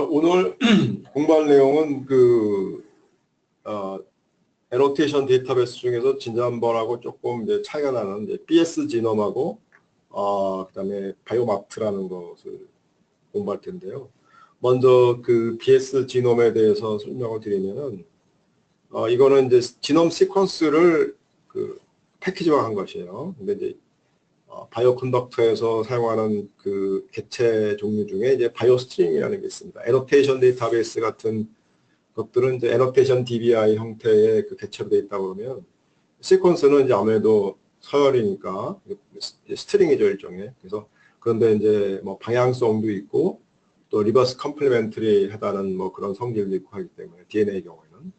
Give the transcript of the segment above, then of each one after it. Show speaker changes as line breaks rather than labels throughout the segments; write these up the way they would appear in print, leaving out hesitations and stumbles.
오늘 공부할 내용은 애노테이션 데이터베이스 중에서 지난번하고 조금 이제 차이가 나는 이제 BS 지놈하고 그다음에 바이오마트라는 것을 공부할 텐데요. 먼저 그 BS 지놈에 대해서 설명을 드리면은 이거는 이제 지놈 시퀀스를 패키지화한 것이에요. 근데 이제 바이오 컨덕터에서 사용하는 그 개체 종류 중에 이제 바이오 스트링이라는 게 있습니다. 애노테이션 데이터베이스 같은 것들은 이제 애노테이션 DBI 형태의 그 개체로 되어 있다 그러면 시퀀스는 이제 아무래도 서열이니까 스트링이죠, 일종의. 그래서 그런데 이제 뭐 방향성도 있고 또 리버스 컴플리멘터리 하다는 뭐 그런 성질도 있고 하기 때문에 DNA 경우에는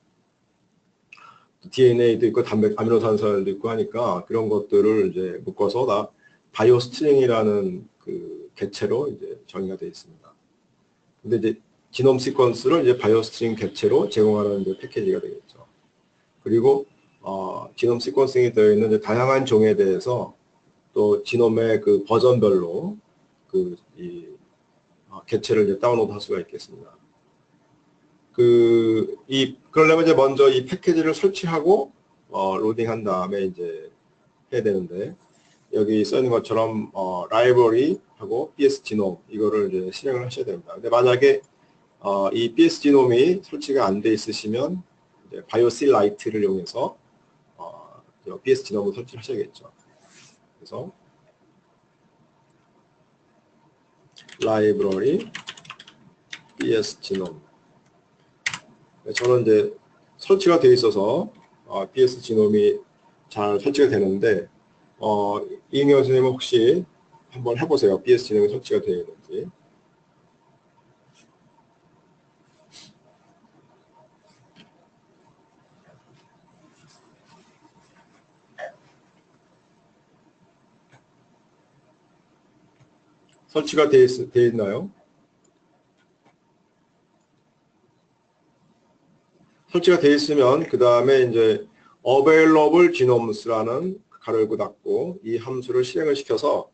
DNA도 있고 아미노산설도 있고 하니까 그런 것들을 이제 묶어서 다 바이오 스트링이라는 그 개체로 이제 정의가 되어 있습니다. 근데 이제 지놈 시퀀스를 이제 바이오 스트링 개체로 제공하는 이제 패키지가 되겠죠. 그리고 지놈 시퀀싱이 되어 있는 이제 다양한 종에 대해서 또 지놈의 그 버전별로 개체를 이제 다운로드 할 수가 있겠습니다. 그러려면 이제 먼저 이 패키지를 설치하고 로딩한 다음에 이제 해야 되는데, 여기 써 있는 것처럼 라이브러리 하고 BS 지놈 이거를 이제 실행을 하셔야 됩니다. 근데 만약에 이 BS 지놈이 설치가 안 돼 있으시면 이제 바이오실 라이트를 이용해서 BS 지놈을 설치하셔야겠죠. 그래서 라이브러리 BS 지놈. 저는 이제 설치가 되어 있어서 BS 지놈이 잘 설치가 되는데 이인경 선생님은 혹시 한번 해보세요. BS 지놈이 설치가 되어 있는지. 설치가 되어 있나요? 설치가 되어 있으면 그 다음에 이제 available genoms라는 가로 열고 닫고 이 함수를 실행을 시켜서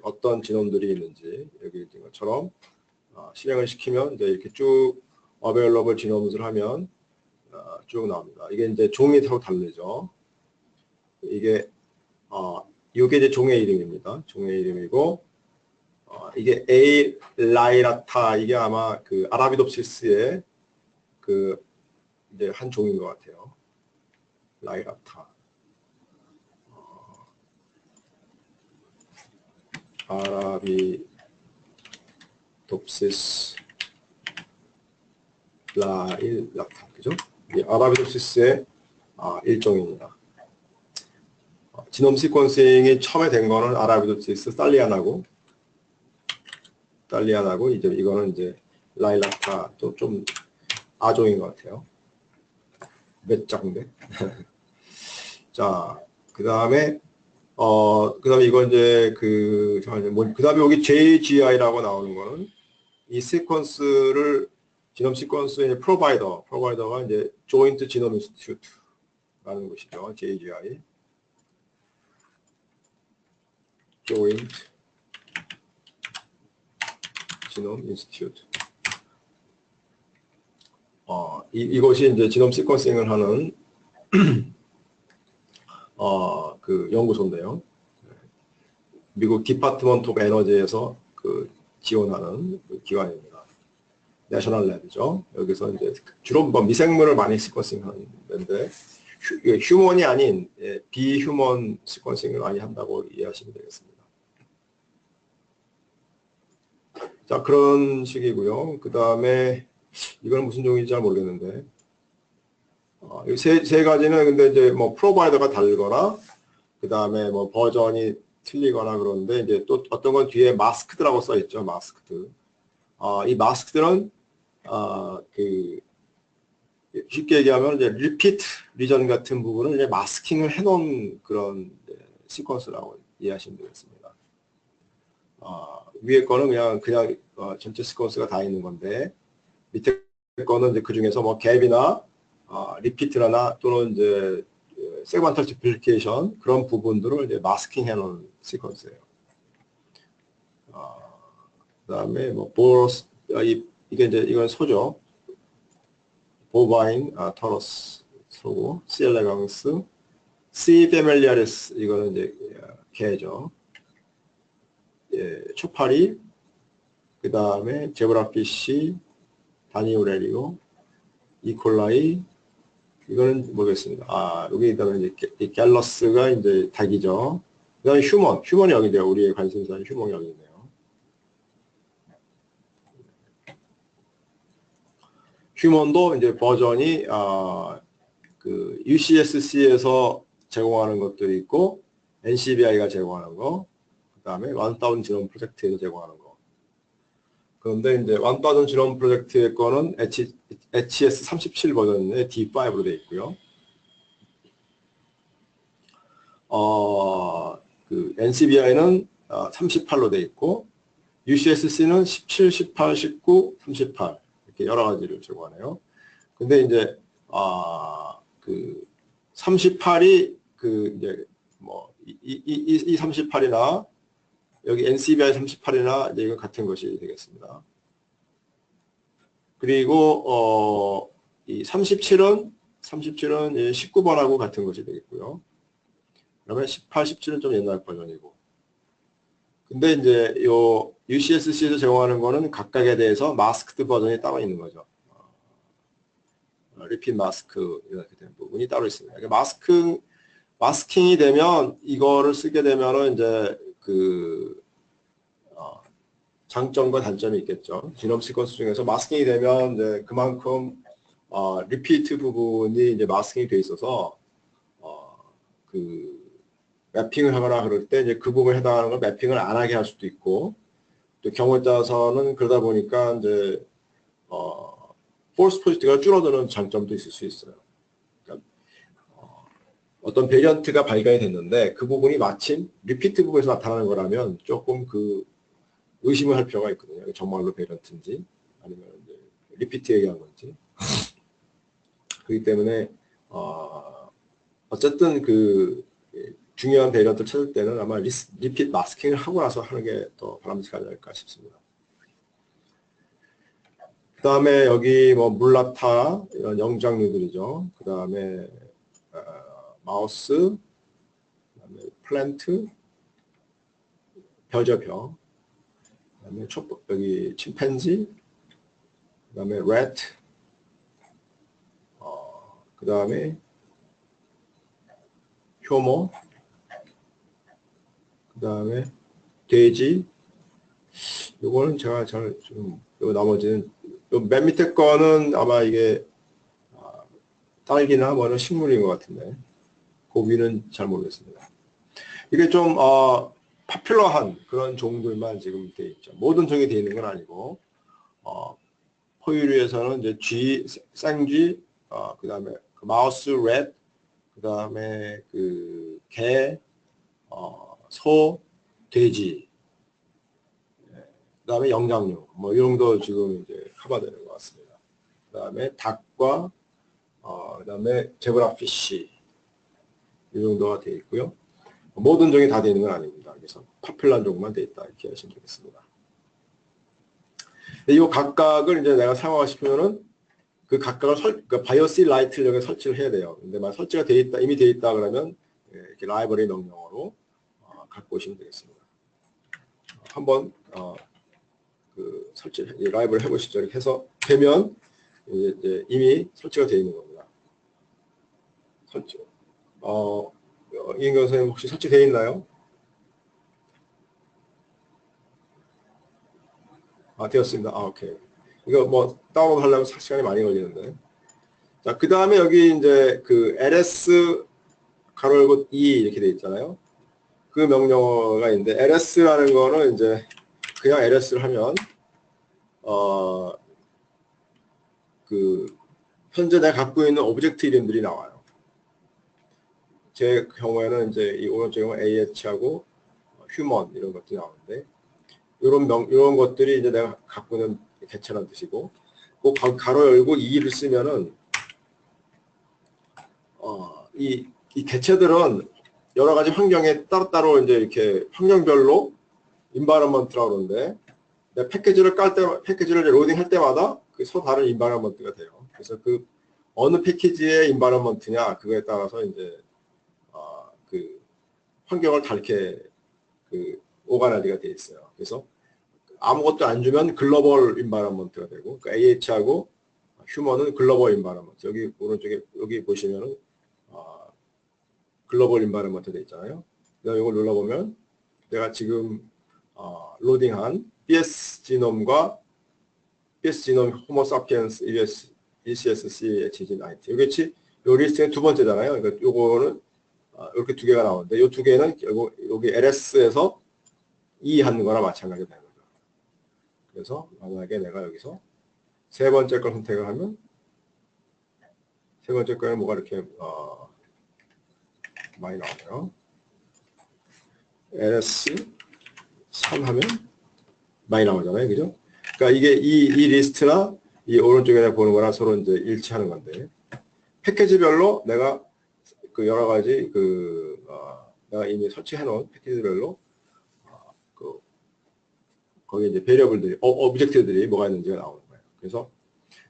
어떤 지놈들이 있는지 여기 있는 것처럼 실행을 시키면 이제 이렇게 쭉 available genoms를 하면 쭉 나옵니다. 이게 이제 종이 서로 다르죠. 이게 이제 종의 이름입니다. 종의 이름이고 이게 A 라이라타 이게 아마 그 아라비놉시스의 이제 한 종인 것 같아요. 라이라타. 아라비놉시스 라이라타, 그죠? 이 아라비놉시스의 일종입니다. 지놈 시퀀싱이 처음에 된 거는 아라비놉시스 딸리안하고 이제 이거는 이제 라이라타 또 좀 아종인 것 같아요. 몇 장인데. 자, 그 다음에 이거 이제 그 다음에 여기 JGI라고 나오는 거는 이 시퀀스를 지놈 시퀀스의 프로바이더가 이제 조인트 지놈 인스티튜트라는 것이죠. JGI. 조인트 지놈 인스티튜트. 이것이 이제 지놈 시퀀싱을 하는 그 연구소인데요. 미국 디파트먼트 오브 에너지에서 지원하는 기관입니다. 내셔널 랩이죠. 여기서 이제 주로 미생물을 많이 시퀀싱하는 데인데 휴먼이 아닌 비휴먼 시퀀싱을 많이 한다고 이해하시면 되겠습니다. 자, 그런 식이고요. 그 다음에 이건 무슨 종인지 잘 모르겠는데 세 가지는 근데 이제 뭐 프로바이더가 다르거나 그 다음에 뭐 버전이 틀리거나 그러는데 이제 또 어떤 건 뒤에 마스크드라고 써 있죠. 마스크드. 이 마스크드는 쉽게 얘기하면 이제 리피트 리전 같은 부분을 이제 마스킹을 해놓은 그런 시퀀스라고 이해하시면 되겠습니다. 위에 거는 그냥 전체 시퀀스가 다 있는 건데 밑에 거는 이제 그 중에서 뭐 갭이나 리피트나 또는 이제 세그먼탈 디플리케이션 그런 부분들을 이제 마스킹 해놓은 시퀀스예요. 그다음에 뭐 이게 이제 이건 소죠. 보바인, 터러스 소고, C. 엘레강스, C. 페밀리아리스 이거는 이제 개죠. 예, 초파리, 그 다음에 제브라피쉬, 다니오레리오, 이콜라이, 이거는 모르겠습니다. 여기다가 이제 갤러스가 이제 닭이죠. 그 다음에 휴먼이 여기네요. 우리의 관심사는 휴먼이 여기네요. 휴먼도 이제 버전이 그 UCSC에서 제공하는 것들이 있고 NCBI가 제공하는 거, 그 다음에 1000 지놈 프로젝트에서 제공하는 거. 그런데 이제 1000 지놈 프로젝트의 거는 HS37 버전의 D5로 되어 있고요. 그 NCBI는 38로 되어 있고 UCSC는 17, 18, 19, 38 이렇게 여러 가지를 제공하네요. 근데 이제 그 38이 그 이제 뭐 이 38이나 여기 NCBI 38이나 이제 이거 같은 것이 되겠습니다. 그리고 이 37은 19번하고 같은 것이 되겠고요. 그러면 18, 17은 좀 옛날 버전이고. 근데 이제 요 UCSC에서 제공하는 거는 각각에 대해서 마스크드 버전이 따로 있는 거죠. 리핏 마스크 이렇게 된 부분이 따로 있습니다. 그러니까 마스킹이 되면 이거를 쓰게 되면은 이제 그 장점과 단점이 있겠죠. 지놈 시퀀스 중에서 마스킹이 되면 이제 그만큼 리피트 부분이 이제 마스킹이 돼 있어서 그 매핑을 하거나 그럴 때 이제 그 부분에 해당하는 걸 매핑을 안 하게 할 수도 있고 또 경우에 따라서는 그러다 보니까 이제 폴스 포지티브가 줄어드는 장점도 있을 수 있어요. 그러니까 어떤 베리언트가 발견이 됐는데 그 부분이 마침 리피트 부분에서 나타나는 거라면 조금 그 의심을 할 필요가 있거든요. 정말로 베리언트인지 아니면 이제 리피트 얘기한 건지. 그렇기 때문에 어쨌든 그 중요한 베리언트를 찾을 때는 아마 리핏 마스킹을 하고 나서 하는 게 더 바람직하지 않을까 싶습니다. 그 다음에 여기 뭐 물라타 이런 영장류들이죠. 그 다음에 마우스, 그 다음에 플랜트, 벼죠. 그 다음에 여기 침팬지, 그 다음에 래트, 그 다음에 효모, 그 다음에 돼지. 요거는 제가 잘 좀, 요 나머지는 요 맨 밑에 거는 아마 이게 딸기나 뭐는 식물인 것 같은데 고기는 잘 모르겠습니다. 이게 좀 파퓰러한 그런 종들만 지금 되어 있죠. 모든 종이 되어 있는 건 아니고 포유류에서는 이제 쥐, 생쥐, 그 다음에 그 마우스, 렛, 그 다음에 그 개, 소, 돼지, 그 다음에 영장류, 뭐 이 정도 지금 이제 커버되는 것 같습니다. 그 다음에 닭과 그 다음에 제브라피쉬 이 정도가 되어 있고요. 모든 종이 다 되어 있는 건 아닙니다. 그래서 파퓰러한 종만 되어 있다 이렇게 하시면 되겠습니다. 이 각각을 이제 내가 사용하고 싶으면은 그 각각을 그 바이오시 라이트를 여기 설치를 해야 돼요. 근데 만 설치가 되어 있다, 이미 되어 있다 그러면 이렇게 라이브러리 명령어로 갖고 오시면 되겠습니다. 한번 그 설치 라이브를 해보시죠. 이렇게 해서 되면 이제 이미 설치가 되어 있는 겁니다. 설치. 이인경 선생님 혹시 설치되어 있나요? 되었습니다. 오케이. 이거 뭐 다운로드 하려면 시간이 많이 걸리는데. 자, 그 다음에 여기 이제 그 ls 가로 열고 e 이렇게 돼 있잖아요. 그 명령어가 있는데 ls라는 거는 이제 그냥 ls를 하면 그 현재 내가 갖고 있는 오브젝트 이름들이 나와요. 제 경우에는 이제 이 오른쪽에 보면 ah하고 휴먼 이런 것들이 나오는데 이런 것들이 이제 내가 갖고 있는 개체라는 뜻이고 그 가로 열고 e를 쓰면은 이 개체들은 여러 가지 환경에 따로따로 이제 이렇게 환경별로 인바이러먼트라고 그러는데 내 패키지를 패키지를 로딩할 때마다 그 서 다른 인바이러먼트가 돼요. 그래서 그 어느 패키지의 인바이러먼트냐 그거에 따라서 이제 그 환경을 다르게 그 오가나리가 돼 있어요. 그래서 아무것도 안 주면 글로벌 인바이러먼트가 되고 그러니까 AH하고 휴먼은 글로벌 인바이러먼트. 여기 오른쪽에 여기 보시면은 글로벌 인바이러먼트 돼 있잖아요. 그다음 이걸 눌러보면 내가 지금 로딩한 BS 지놈과 BS 지놈 호모 사피엔스 ECSC HG90 요게 요 리스트의 두 번째잖아요. 그러니까 요거는 이렇게 두 개가 나오는데 요 두 개는 결국 여기 LS에서 이해하는 거나 마찬가지가 되는 거죠. 그래서 만약에 내가 여기서 세 번째 걸 선택을 하면 세 번째 거에 뭐가 이렇게 많이 나오네요. LS 3 하면 많이 나오잖아요. 그죠? 그러니까 이게 이 리스트나 이 오른쪽에 보는 거랑 서로 이제 일치하는 건데 패키지별로 내가 그 여러 가지 내가 이미 설치해 놓은 패키지별로 거기에 이제 베리어블들이 오브젝트들이 뭐가 있는지가 나오는 거예요. 그래서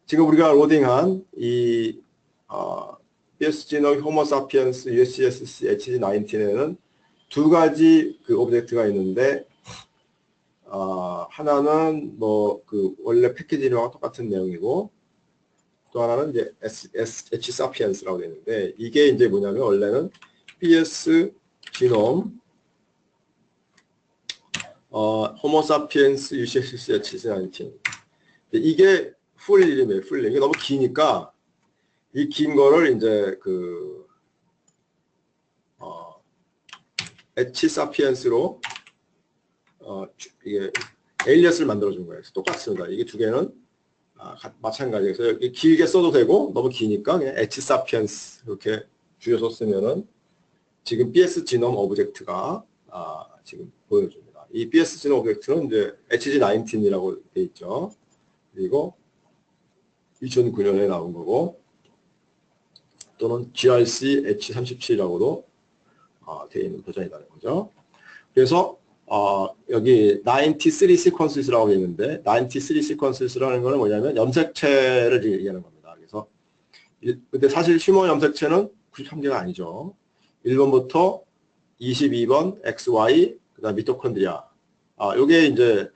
지금 우리가 로딩한 이 BSGNOM 호모 사피엔스 USCSC HG19에는 두 가지 그 오브젝트가 있는데 하나는 뭐 그 원래 패키지랑 똑같은 내용이고 또 하나는 이제 H 사피엔스라고 되어 있는데 이게 이제 뭐냐면 원래는 BS 지놈 호모 사피엔스 UCSC HG19 이게 풀 이름이에요. 풀 이름. 이게 너무 기니까 이 긴 거를 이제 그 H 사피엔스로 이게 에일리어스를 만들어준 거예요. 똑같습니다. 이게 두 개는 마찬가지에서 길게 써도 되고 너무 기니까 그냥 H 사피엔스 이렇게 줄여서 쓰면은 지금 BS 지놈 오브젝트가 지금 보여줍니다. 이 BS 지놈 오브젝트는 이제 HG19이라고 돼 있죠. 그리고 2009년에 나온 거고 또는 GRC H37이라고도 되어 있는 버전이라는 거죠. 그래서 여기 93 sequences라고 되어 있는데 93 sequences라는 거는 뭐냐면 염색체를 얘기하는 겁니다. 그래서 근데 사실 휴먼 염색체는 93개가 아니죠. 1번부터 22번 XY 그다음 미토콘드리아. 요게 이제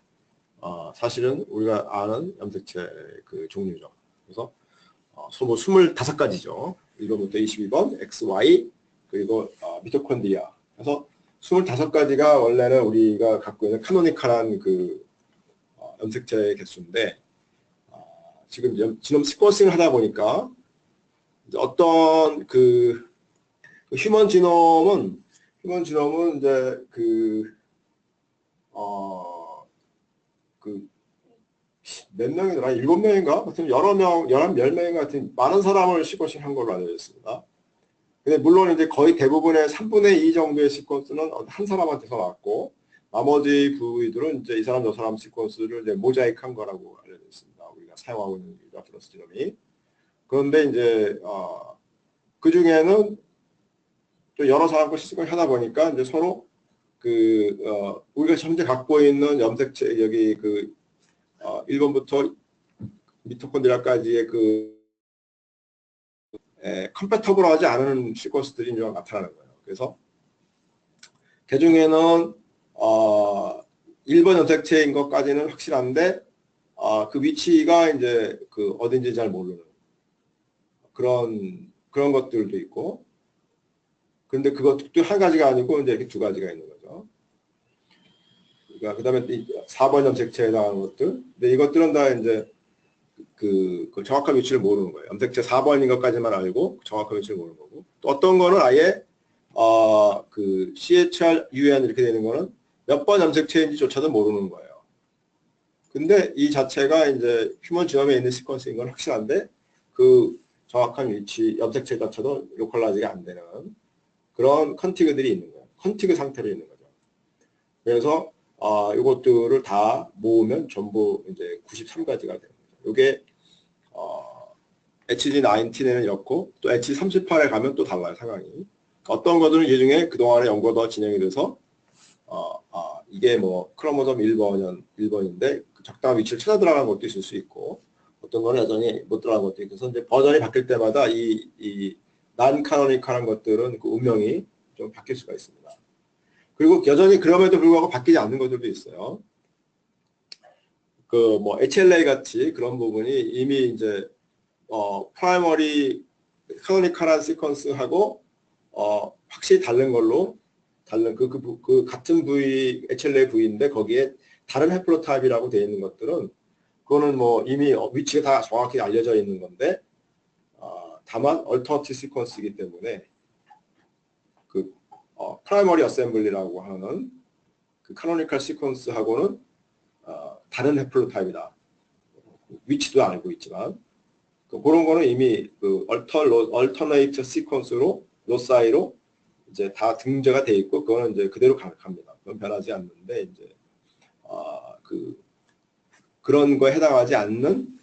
사실은 우리가 아는 염색체 그 종류죠. 그래서 뭐 25가지죠. 1번부터 22번 XY 그리고 미토콘드리아. 그래서 25가지가 원래는 우리가 갖고 있는 카노니컬한 그 염색체의 개수인데 지금 지놈 시퀀싱을 하다 보니까 이제 어떤 그 휴먼 지놈은 이제 몇 명이더라? 7명인가? 하여튼 여러 명, 10명인가 같은 많은 사람을 시퀀싱 한 걸로 알려져 있습니다. 근데 물론 이제 거의 대부분의 3분의 2 정도의 시퀀스는 한 사람한테서 나왔고 나머지 부위들은 이제 이 사람 저 사람 시퀀스를 이제 모자이크 한 거라고 알려져 있습니다. 우리가 사용하고 있는 라프러스 지놈이. 그런데 이제 그 중에는 또 여러 사람 거 시퀀싱 하다 보니까 이제 서로 우리가 현재 갖고 있는 염색체 여기 1번부터 미토콘드리아까지의 컴패터블하지 않은 시퀀스들이 이제 나타나는 거예요. 그래서 그 중에는 1번 염색체인 것까지는 확실한데 그 위치가 이제 어딘지 잘 모르는 그런 것들도 있고, 그런데 그것도 한 가지가 아니고 이제 이렇게 두 가지가 있는 거죠. 그러니까 그다음에 4번 염색체에 해당하는 것들. 근데 이것들은 다 이제 그 정확한 위치를 모르는 거예요. 염색체 4번인 것까지만 알고 정확한 위치를 모르는 거고. 또 어떤 거는 아예 CHRUN 이렇게 되는 거는 몇 번 염색체인지조차도 모르는 거예요. 근데 이 자체가 이제 휴먼 지놈에 있는 시퀀스인 건 확실한데 그 정확한 위치 염색체 자체도 로컬라이즈가 안 되는 그런 컨티그들이 있는 거예요. 컨티그 상태로 있는 거죠. 그래서 이것들을 다 모으면 전부 이제 93가지가 되는 거죠. 이게 HG19에는 이렇고 또 HG38에 가면 또 달라요, 상황이. 어떤 것들은 이 중에 그동안에 연구가 더 진행이 돼서 이게 뭐 크로모솜 1번인데 적당한 위치를 찾아 들어가는 것도 있을 수 있고, 어떤 거는 여전히 못 들어가는 것도 있고, 그래서 이제 버전이 바뀔 때마다 이 난카노니컬한 것들은 그 운명이 좀 바뀔 수가 있습니다. 그리고 여전히 그럼에도 불구하고 바뀌지 않는 것들도 있어요. 그 뭐 HLA 같이 그런 부분이 이미 이제 프라이머리 카노니컬한 시퀀스하고 확실히 다른 걸로 그 같은 부위 HLA 부위인데 거기에 다른 해플로타입이라고 되어 있는 것들은 그거는 뭐 이미 위치가 다 정확히 알려져 있는 건데 다만 얼터너티 시퀀스이기 때문에 그 프라이머리 어셈블리라고 하는 그 카노니컬 시퀀스하고는 다른 해플로타입이다. 위치도 알고 있지만 그런 거는 이미 그 얼터네이트 시퀀스로 로사이로 이제 다 등재가 돼 있고 그거는 이제 그대로 갑니다. 그건 변하지 않는데 이제 그런 거에 해당하지 않는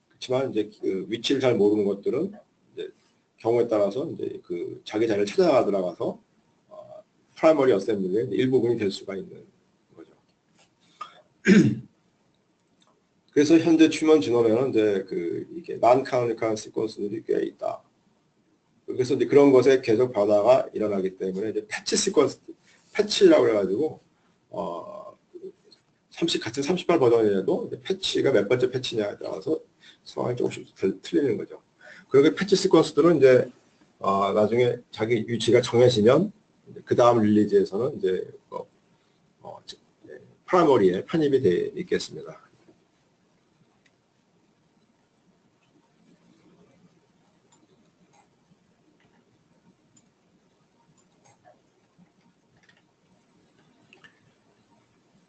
그렇지만 이제 그 위치를 잘 모르는 것들은 이제 경우에 따라서 이제 그 자기 자리를 찾아 들어가서 프라이머리 어셈블리의 일부분이 될 수가 있는 거죠. 그래서 현재 휴먼 지놈에는 이제 이게 난카노니컬 시퀀스들이 꽤 있다. 그래서 이제 그런 것에 계속 변화가 일어나기 때문에 이제 패치 시퀀스, 패치라고 해가지고 같은 38 버전이라도 패치가 몇 번째 패치냐에 따라서 상황이 조금씩 틀리는 거죠. 그렇게 패치 시퀀스들은 이제 나중에 자기 위치가 정해지면 그 다음 릴리즈에서는 이제 프라이머리에 편입이 되어 있겠습니다.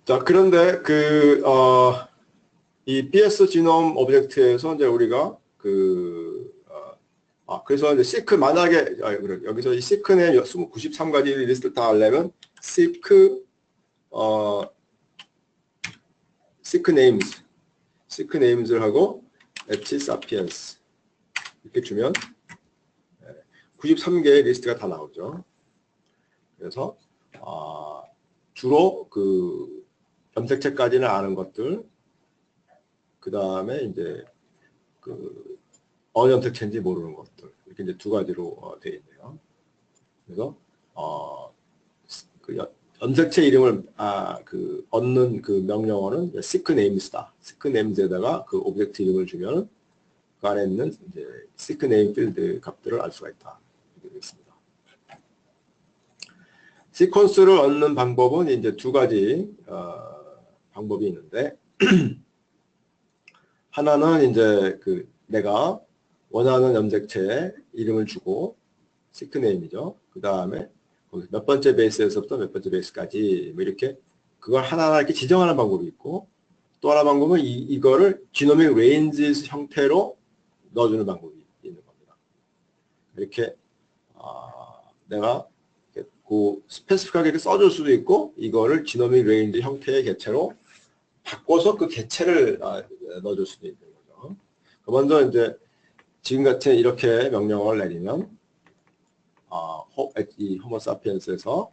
자, 그런데 이 BS 지놈 오브젝트에서 이제 우리가 그래서 이제 시크 만약에 여기서 이 시크의 93가지 리스트를 다 하려면 시크 네임즈를 하고 엣지 사피엔스 이렇게 주면 93개의 리스트가 다 나오죠. 그래서 주로 그 염색체까지는 아는 것들, 그 다음에 이제 어느 염색체인지 모르는 것들 이렇게 이제 두 가지로 되어 있네요. 그래서 염색체 이름을 얻는 그 명령어는 seek names다. seek names에다가 그 오브젝트 이름을 주면 그 안에 있는 이제 seek name 필드 값들을 알 수가 있다. 이렇게 되어 있습니다. 시퀀스를 얻는 방법은 이제 두 가지 방법이 있는데 하나는 이제 내가 원하는 염색체에 이름을 주고 seek name이죠. 그 다음에 몇 번째 베이스에서부터 몇 번째 베이스까지 뭐 이렇게 그걸 하나하나 이렇게 지정하는 방법이 있고 또 하나 방법은 이거를 지노믹 레인지 형태로 넣어주는 방법이 있는 겁니다. 이렇게 내가 스페시픽하게 써줄 수도 있고 이거를 지노믹 레인지 형태의 개체로 바꿔서 그 개체를 넣어줄 수도 있는 거죠. 먼저 이제 지금 같은 이렇게 명령어를 내리면 이 호모사피엔스에서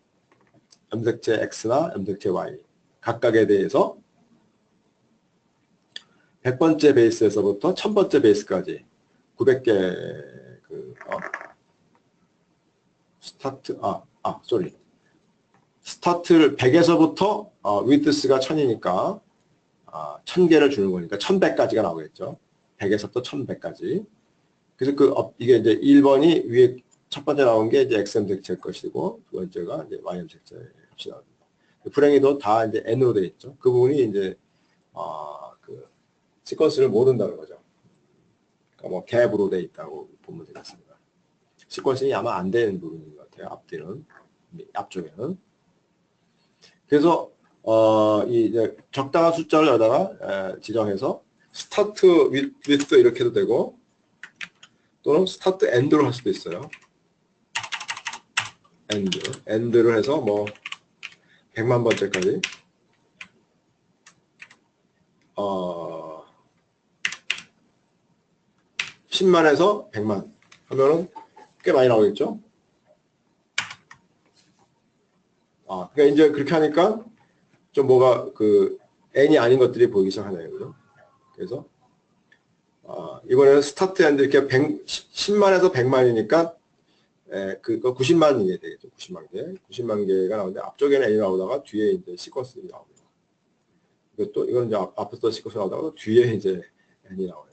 염색체 X나 염색체 Y 각각에 대해서 100번째 베이스에서부터 1000번째 베이스까지 900개 스타트를 100에서부터 위드스가 1000이니까 1000개를 주는 거니까 1100까지가 나오겠죠. 100에서부터 1100까지. 그래서 이게 이제 1번이 위에 첫 번째 나온 게 이제 X 염색체일 것이고 두 번째가 이제 Y 염색체 값이 나옵니다. 불행히도 다 이제 N으로 되어 있죠. 그 부분이 이제 시퀀스를 모른다는 거죠. 그러니까 뭐 갭으로 되어 있다고 보면 되겠습니다. 시퀀스는 아마 안 되는 부분인 것 같아요. 앞쪽에는. 그래서 이제 적당한 숫자를 여기다가 지정해서 스타트 위드 이렇게 해도 되고 또는 스타트 엔드로 할 수도 있어요. 엔드를 해서 뭐 100만 번째까지 10만에서 100만 하면은 꽤 많이 나오겠죠. 그러니까 이제 그렇게 하니까 좀 뭐가 n이 아닌 것들이 보이기 시작하네요. 그죠? 그래서 이번에는 스타트 엔드 이렇게 10만에서 100만이니까 그거 90만 개 되겠죠. 90만 개. 90만 개가 나오는데 앞쪽에는 n이 나오다가 뒤에 이제 시퀀스가 나옵니다. 이건 이제 앞에서 시퀀스 나오다가 뒤에 이제 n이 나와요.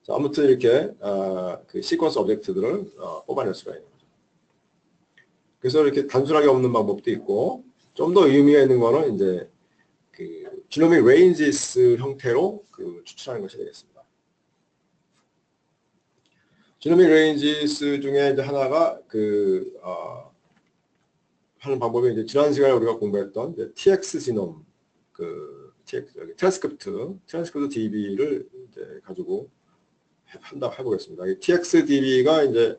자, 아무튼 이렇게 그 시퀀스 오브젝트들을 뽑아낼 수가 있는 거죠. 그래서 이렇게 단순하게 없는 방법도 있고 좀 더 의미가 있는 거는 이제 그 지노믹 레인지스 형태로 추출하는 것이 되겠습니다. 지노믹 레인지스 중에 이제 하나가 하는 방법이 이제 지난 시간에 우리가 공부했던 이제 TX 지놈 트랜스크립트 DB를 이제 가지고 해보겠습니다. TXDB가 이제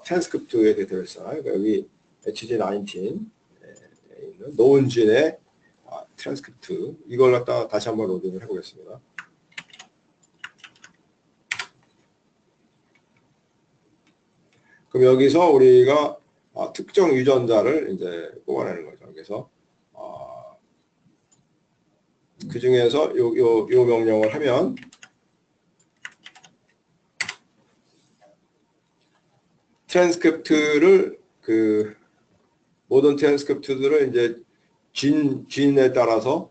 트랜스크립트의 데이터베이스잖아요. 그러니까 여기 HG19에 있는 노은진의 트랜스크립트 이걸 갖다가 다시 한번 로딩을 해보겠습니다. 그럼 여기서 우리가 특정 유전자를 이제 뽑아내는 거죠. 그래서 그 중에서 요 명령을 하면 트랜스크립트를 모든 트랜스크립트들을 이제 진에 따라서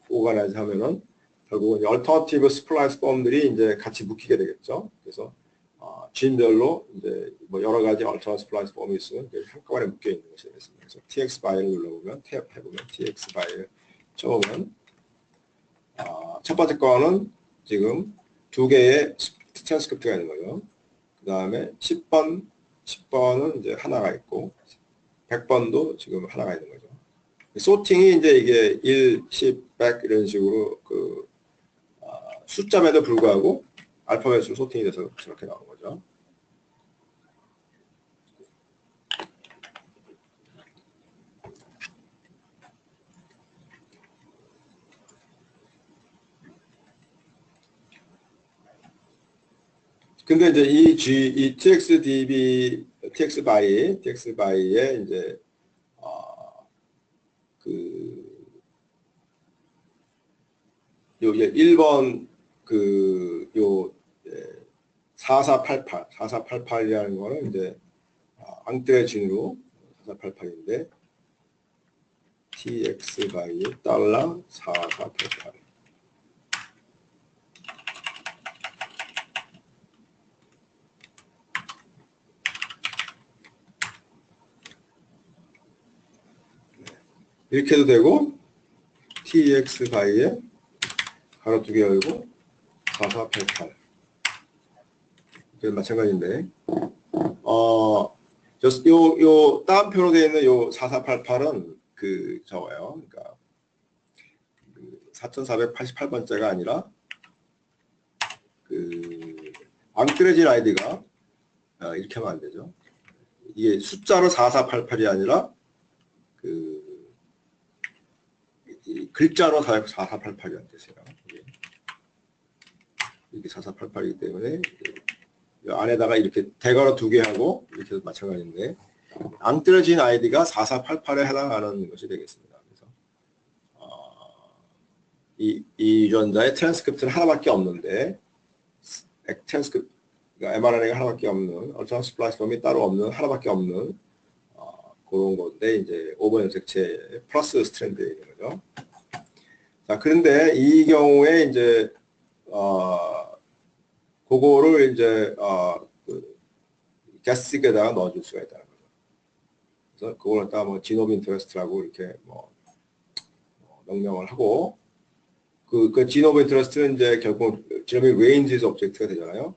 오가나이즈 하면은 결국은 얼터너티브 스플라이스 폼들이 이제 같이 묶이게 되겠죠. 그래서 진별로 이제 뭐 여러 가지 얼터너티브 스플라이스 폼이 있으면 한꺼번에 묶여 있는 것이 되겠습니다. 그래서 TX 바이를 눌러보면 탭 해보면 TX 바이를 쳐보면 첫 번째 거는 지금 2개의 트랜스크립트가 있는 거죠. 그 다음에 10번은 이제 하나가 있고 100번도 지금 하나가 있는 거죠. 소팅이 이제 이게 1, 10, 100 이런 식으로 숫자에도 불구하고 알파벳으로 소팅이 돼서 저렇게 나오는 거죠. 근데 이제 이 TXDB, TXBy에 이제 요 1번 4488이라는 거는 이제 앙뜨레 진으로 4488인데 TXBy 달러 4488 이렇게 해도 되고 TXBy에 가로 2개 열고 4488 마찬가지인데 요 따옴표로 되어 있는 요 4488은 저거예요. 그러니까 4488번째가 아니라 앙뜨레진 아이디가 이렇게 하면 안 되죠. 이게 숫자로 4488이 아니라 글자로 4488이라는 뜻이에요. 이게 4488이기 때문에 안에다가 이렇게 대괄호 2개 하고 이렇게 마찬가지인데 앙뜨레진 아이디가 4488에 해당하는 것이 되겠습니다. 그래서 이 유전자의 트랜스크립트는 하나밖에 없는데 트랜스크립트 그러니까 mRNA가 하나밖에 없는 얼터너티브 스플라이스 폼이 따로 없는 하나밖에 없는 그런 건데 이제 5번 염색체의 플러스 스트랜드에 있는 거죠. 자, 그런데 이 경우에 이제 그거를 이제 게스틱에다가 넣어줄 수가 있다는 거죠. 그래서 그걸 갖다가 뭐 지노브 인터레스트라고 이렇게 명명을 하고 그 지노브 인터레스트는 이제 결국 지노믹 레인지스 오브젝트가 되잖아요.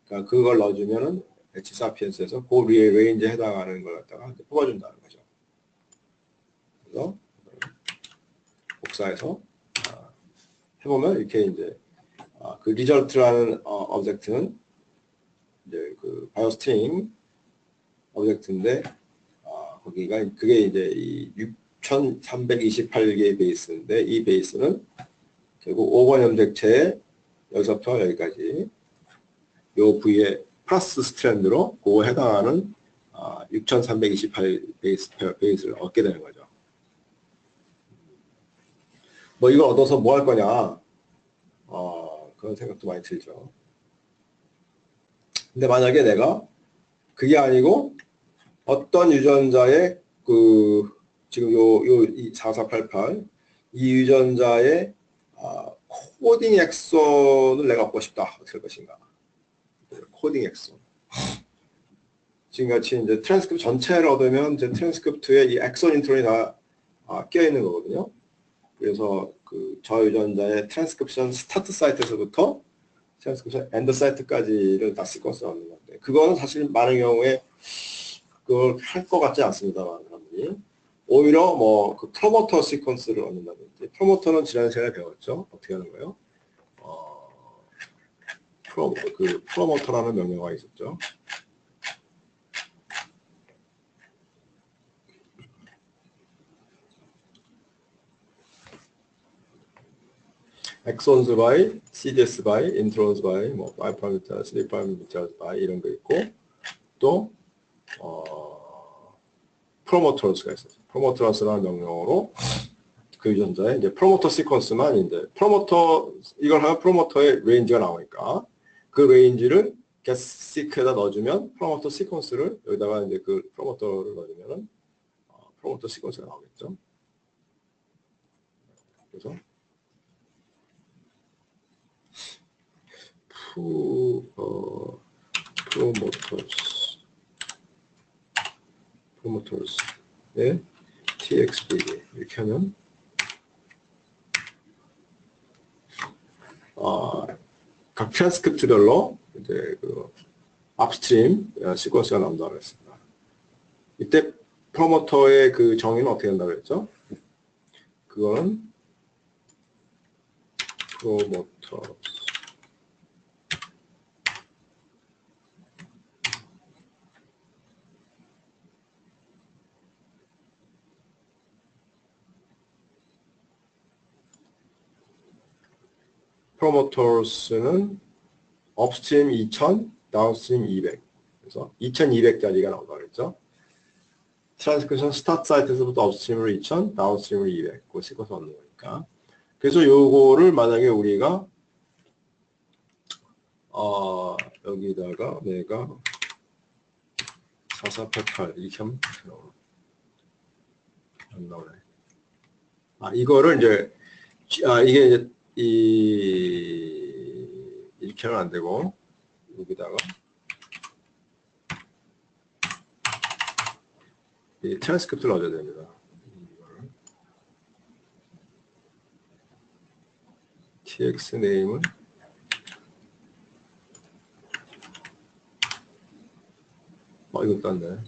그러니까 그걸 넣어주면은 H사피엔스에서 그 레인지에 해당하는 걸 갖다가 뽑아준다는 거죠. 그래서 복사해서 해보면 이렇게 이제 그 리절트라는 오브젝트는 이제 그 바이오스트링 오브젝트인데 거기가 그게 이제 이 6328개의 베이스인데 이 베이스는 결국 5번 염색체에 여기서부터 여기까지 요 부위에 플러스 스트랜드로 그거에 해당하는 6328 베이스를 얻게 되는 거죠. 뭐 이걸 얻어서 뭐 할 거냐, 그런 생각도 많이 들죠. 근데 만약에 내가 그게 아니고 어떤 유전자의 지금 이 4488 이 유전자의 코딩 엑손을 내가 얻고 싶다. 어떻게 할 것인가? 코딩 엑손. 지금같이 이제 트랜스크립트 전체를 얻으면 이제 트랜스크립트에 이 엑손 인트론이 다 끼어 있는 거거든요. 그래서 저 유전자의 트랜스크립션 스타트 사이트에서부터 트랜스크립션 엔드 사이트까지를 다 시퀀스를 얻는 건데, 그거는 사실 많은 경우에 그걸 할 것 같지 않습니다. 많은 사람들이. 오히려 뭐 프로모터 시퀀스를 얻는다든지, 프로모터는 지난 시간에 배웠죠. 어떻게 하는 거예요? 프로모터라는 명령어가 있었죠. exons by, CDS by, introns by, 뭐 5'm, 3'm by 이런 거 있고, 또 프로모터스가 있어요. 프로모터스라는 명령어로 그 유전자에 이제 프로모터 시퀀스만 이제 이걸 하면 프로모터의 레인지가 나오니까 그 레인지를 getSeq에다 넣어주면 프로모터 시퀀스를 여기다가 이제 그 프로모터를 넣어주면은 프로모터 시퀀스가 나오겠죠. 그래서 프로모터스의 TXP 이렇게 하면 각 트랜스크립트별로 이제 업스트림 시퀀스가 나온다고 그랬습니다. 이때 프로모터의 그 정의는 어떻게 된다고 그랬죠? 그거는 프로모터 프로모터스는 업스트림 2000, 다운스트림 200. 그래서 2200짜리가 나온다고 그랬죠. 트랜스크립션 스타트 사이트에서부터 업스트림으로 2000, 다운스트림으로 200. 그거 씹어서 얻는 거니까. 그래서 요거를 만약에 우리가 여기다가 내가 4488 이렇게 하면 안 나오네. 이거를 이제 이게 이제 이렇게 하면 안 되고 여기다가 이 트랜스크립트를 넣어줘야 됩니다. tx 네임은 이것도 안 되네.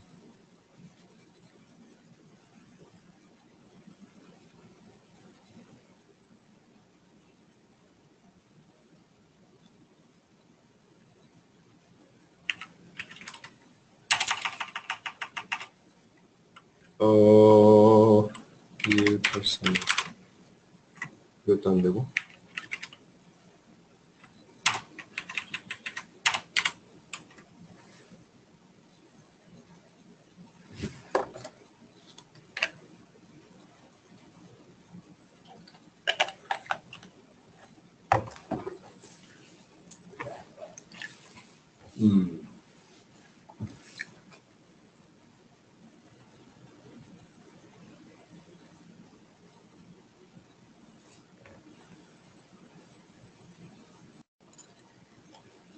어, 2183 이것도 안 되고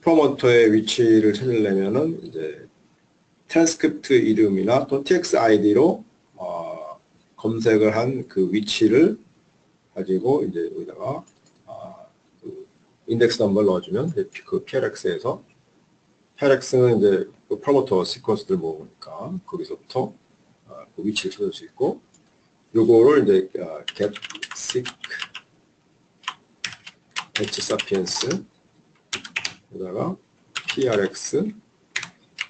프로모터의 위치를 찾으려면은 이제 트랜스크립트 이름이나 또 tx id로 검색을 한 그 위치를 가지고 이제 여기다가 그 인덱스 넘버를 넣어주면 그 PRX에서 PRX는 이제 그 프로모터 시퀀스들 모으니까 거기서부터 그 위치를 찾을 수 있고, 요거를 이제 getSeq Hsapiens 여기다가 PRX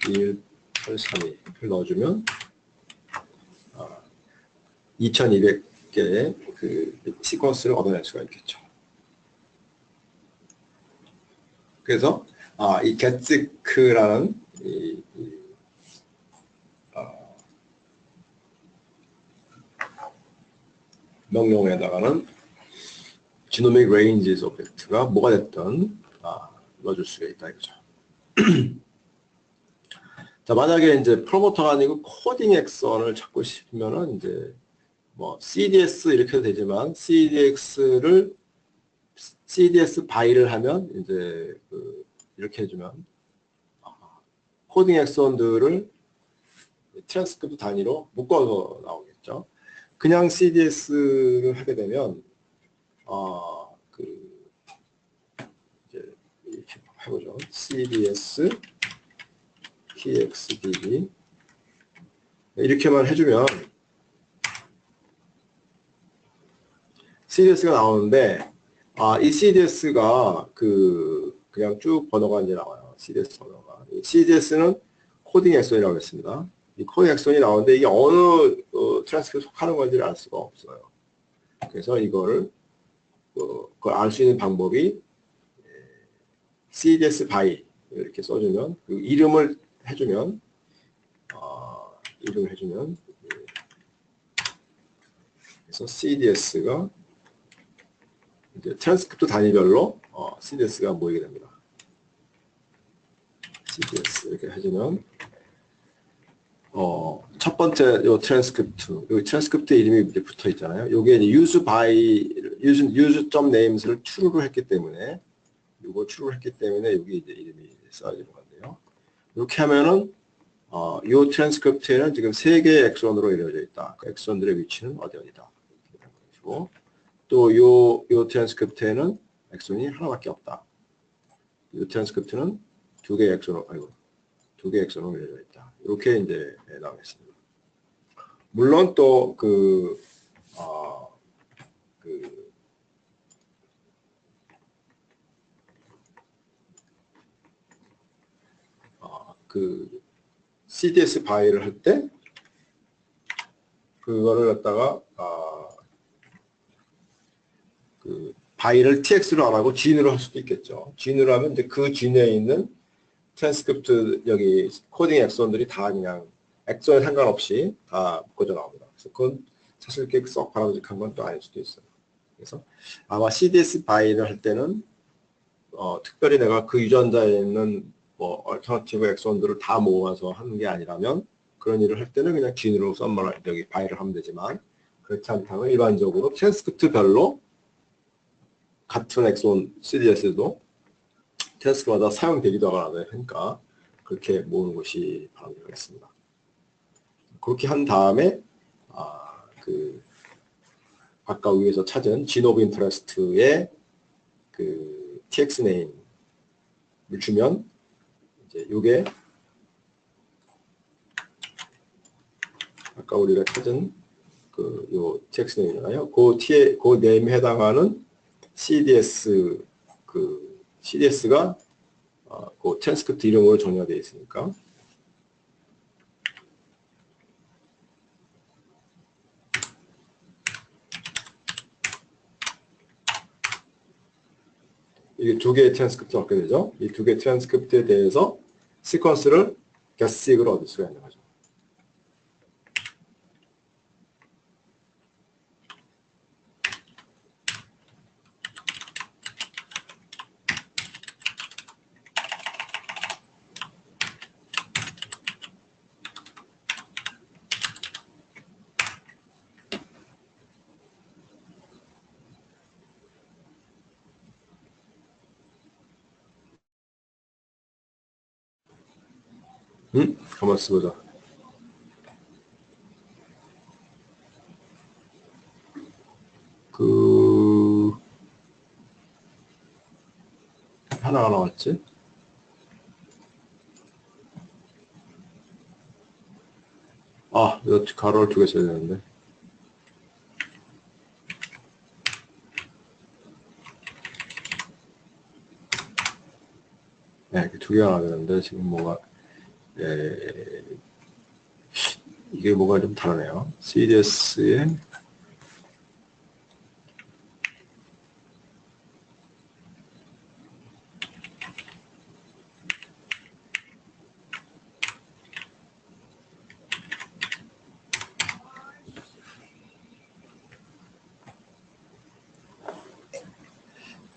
1832를 넣어주면 2200개의 그 시퀀스를 얻어낼 수가 있겠죠. 그래서 이 getSeq라는 명령에다가는 genomic ranges 오브젝트가 뭐가 됐든 넣어줄 수가 있다 이거죠. 자, 만약에 이제 프로모터가 아니고 코딩 엑선을 찾고 싶으면은 이제 뭐 CDS 이렇게 해도 되지만 CDS 바이를 하면 이제 이렇게 해주면 코딩 엑선들을 트랜스크립트 단위로 묶어서 나오겠죠. 그냥 CDS를 하게 되면 이제 이렇게 해보죠. CDS TXDB 이렇게만 해주면 CDS가 나오는데 이 CDS가 그냥 쭉 번호가 이제 나와요. CDS 번호가. CDS는 코딩 엑선이라고 했습니다. 이 코딩 엑선이 나오는데 이게 어느 트랜스크립트에 속하는 건지를 알 수가 없어요. 그래서 이거를 그걸 알 수 있는 방법이 CDS by 이렇게 써주면 이름을 해주면 그래서 CDS가 이제 트랜스크립트 단위별로 CDS가 모이게 됩니다. CDS 이렇게 해주면 첫 번째 요 트랜스크립트 이름이 이제 붙어 있잖아요. 요게 이제 use.names를 true로 했기 때문에 여기 이제 이름이 써지는 건데요. 이렇게 하면은 요 트랜스크립트에는 지금 3개의 엑선으로 이루어져 있다. 그 엑선들의 위치는 어디다. 또 요 트랜스크립트에는 엑선이 하나밖에 없다. 요 트랜스크립트는 2개의 엑선으로 이루어져 있다. 이렇게 이제 나오겠습니다. 물론 또 CDS 바이를 할 때 그거를 갖다가 바이를 TX로 안 하고 GIN으로 할 수도 있겠죠. GIN으로 하면 이제 그 GIN에 있는 트랜스크립트 여기 코딩 엑선들이 다 그냥 엑선에 상관없이 다 묶어져 나옵니다. 그래서 그건 사실 그렇게 썩 바람직한 건 또 아닐 수도 있어요. 그래서 아마 CDS 바이를 할 때는 특별히 내가 그 유전자에 있는 뭐 얼터너티브 엑선들을 다 모아서 하는 게 아니라면 그런 일을 할 때는 그냥 GIN으로 여기 바이를 하면 되지만 그렇지 않다면 일반적으로 트랜스크립트별로 같은 엑선 CDS도 테스트마다 사용되기도 하니까 그렇게 모으는 것이 바람직하겠습니다. 그렇게 한 다음에 아까 위에서 찾은 gene of interest의 TX name을 주면 이제 요게 아까 우리가 찾은 요 TX name이잖아요. 그 name에 해당하는 CDS가 그 트랜스크립트 이름으로 정의되어 있으니까 이게 2개의 트랜스크립트가 얻게 되죠. 이 2개의 트랜스크립트에 대해서 시퀀스를 getsig으로 얻을 수가 있는 거죠. 가만 써보자. 하나가 나왔지? 이거 가로를 2개 써야 되는데. 네, 이렇게 2개가 나와야 되는데, 지금 이게 뭐가 좀 다르네요. CDS에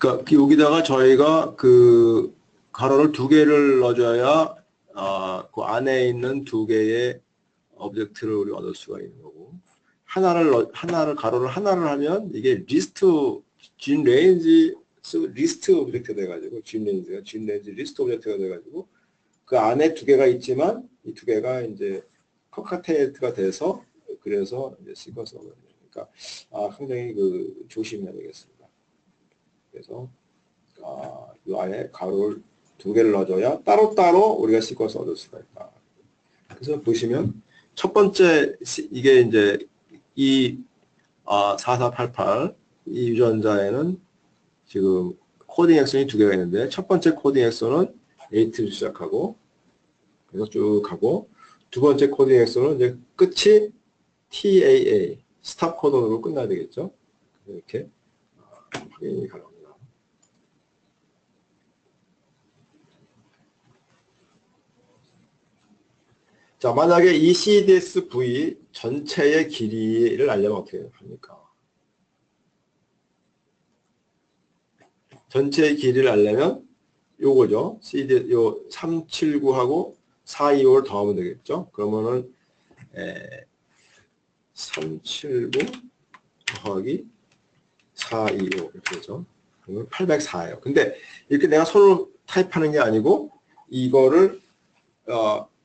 그러니까 여기다가 저희가 그 가로를 두 개를 넣어줘야 그 안에 있는 두 개의 오브젝트를 우리 얻을 수가 있는 거고, 가로를 하나를 하면 이게 리스트 진 레인지 리스트 오브젝트가 돼가지고 진 레인지 리스트 오브젝트가 돼가지고 그 안에 두 개가 있지만 이 두 개가 이제 컨카테이트가 돼서 그래서 이제 시퀀스가 오거든요. 그러니까 상당히 그 조심해야 되겠습니다. 그래서 이 안에 가로를 두 개를 넣어줘야 따로따로 우리가 시퀀스 얻을 수가 있다. 그래서 보시면 첫 번째 이게 이제 이 4488 이 유전자에는 지금 코딩 엑선이 두 개가 있는데 첫 번째 코딩 엑선은 8로 시작하고 그래서 쭉 가고 두 번째 코딩 엑선은 이제 끝이 TAA 스탑 코돈으로 끝나야 되겠죠. 이렇게 확인이 가능합니다. 자, 만약에 이 CDSV 전체의 길이를 알려면 어떻게 합니까? 전체의 길이를 알려면 요거죠. 요 379하고 425를 더하면 되겠죠. 그러면은 379 더하기 425 이렇게 되죠. 그러면 804예요. 근데 이렇게 내가 손으로 타입하는 게 아니고 이거를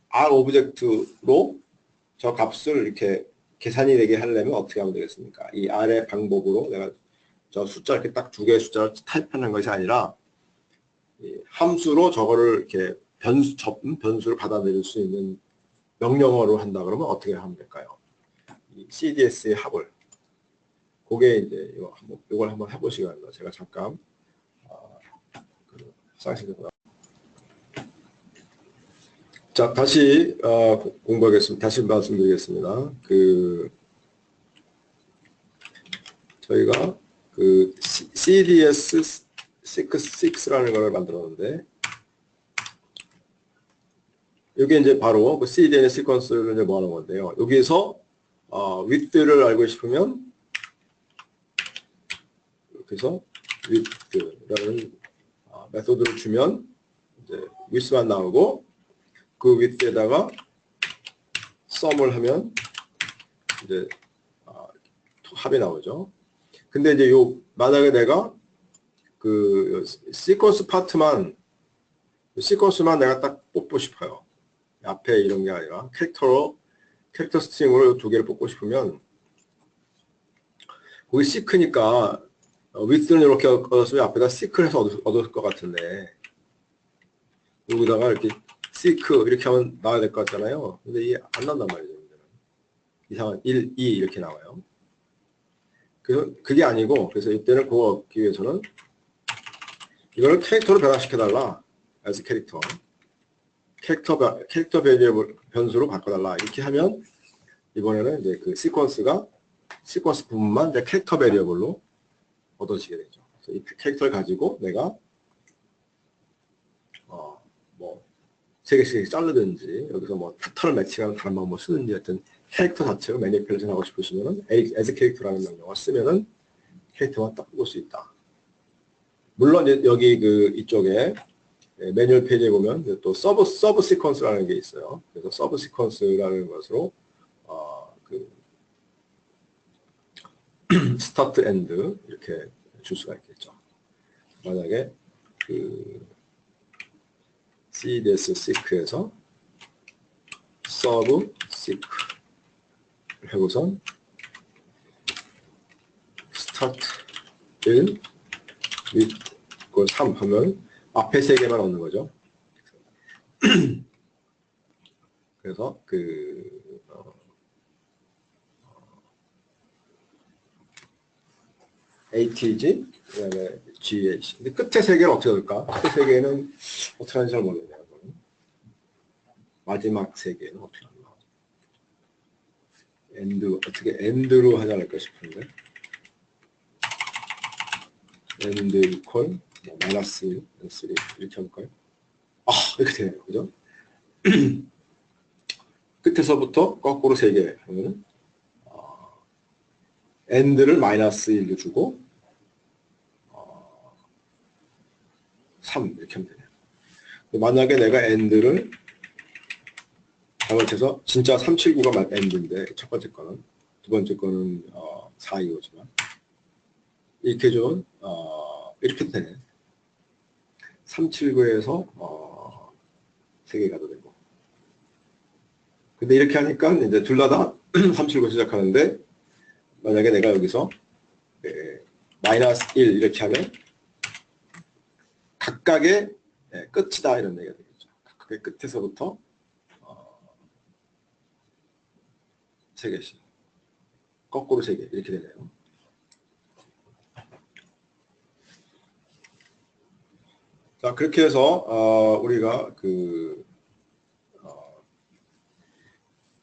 R 오브젝트로 저 값을 이렇게 계산이 되게 하려면 어떻게 하면 되겠습니까? 이 R의 방법으로 내가 저 숫자 이렇게 딱 두 개의 숫자를 타입하는 것이 아니라 함수로 저거를 이렇게 변수를 받아들일 수 있는 명령어로 한다 그러면 어떻게 하면 될까요? 이 CDS의 합을 그게 이제 이걸 한번 해보시기 바랍니다. 제가 잠깐 자, 다시 공부하겠습니다. 다시 말씀드리겠습니다. 저희가 CDS 6라는 걸 만들었는데 이게 이제 바로 그 CDN의 시퀀스를 이제 뭐 하는 건데요. 여기에서 width를 알고 싶으면 여기서 width라는 메소드를 주면 이제 width만 나오고 그 width에다가 sum을 하면 이제 합이 나오죠. 근데 이제 만약에 내가 그 시퀀스 파트만 내가 딱 뽑고 싶어요. 앞에 이런 게 아니라 캐릭터 스트링으로 두 개를 뽑고 싶으면 거기 시크니까 width는 이렇게 얻었으면 앞에다 시크를 해서 얻을 것 같은데 여기다가 이렇게 시크 이렇게 하면 나와야 될 것 같잖아요. 근데 이게 안 나온단 말이죠. 이상한 1, 2 이렇게 나와요. 그래서 그게 아니고 그래서 이때는 그거 얻기 위해서는 이거를 캐릭터로 변화시켜달라. as 캐릭터 베리어블 변수로 바꿔달라. 이렇게 하면 이번에는 이제 그 시퀀스 부분만 이제 캐릭터 베리어블로 얻어지게 되죠. 그래서 이 캐릭터를 가지고 내가 뭐 3개씩 자르든지 여기서 뭐 패턴을 매칭하는 다른 방법을 쓰든지 하여튼 캐릭터 자체로 매니플레이션 하고 싶으시면은 as 캐릭터라는 명령을 쓰면은 캐릭터만 딱 뽑을 수 있다. 물론 여기 이쪽에 매뉴얼 페이지에 보면 또 서브 시퀀스라는 게 있어요. 그래서 서브 시퀀스라는 것으로 스타트 엔드 이렇게 줄 수가 있겠죠. 만약에 CDS 시크에서 서브 시크 해고선 스타트 1 with 3 하면 앞에 세 개만 얻는 거죠. 그래서 ATG 그다음에 GH. 근데 끝에 세 개는 어떻게 될까? 끝에 세 개는 어떻게 하는지 잘 모르겠네요. 마지막 세 개는 어떻게 하나? 어떻게 엔드로 하지 않을까 싶은데. 엔드 이퀄 마이너스 3 이렇게 해볼까요? 이렇게 되네요. 그죠? 끝에서부터 거꾸로 3개 하면 엔드를 마이너스 1로 주고 3 이렇게 하면 되네요. 만약에 내가 AND를 잘못해서 진짜 379가 AND인데 첫 번째 거는, 두 번째 거는 425지만 이렇게 좀 이렇게 되네. 379에서 3개 가도 되고. 근데 이렇게 하니까 이제 둘 다 379 시작하는데, 만약에 내가 여기서 -1 이렇게 하면 각각의 끝이다 이런 얘기가 되겠죠. 각각의 끝에서부터 3개씩 거꾸로 3개 이렇게 되네요. 자, 그렇게 해서 우리가 그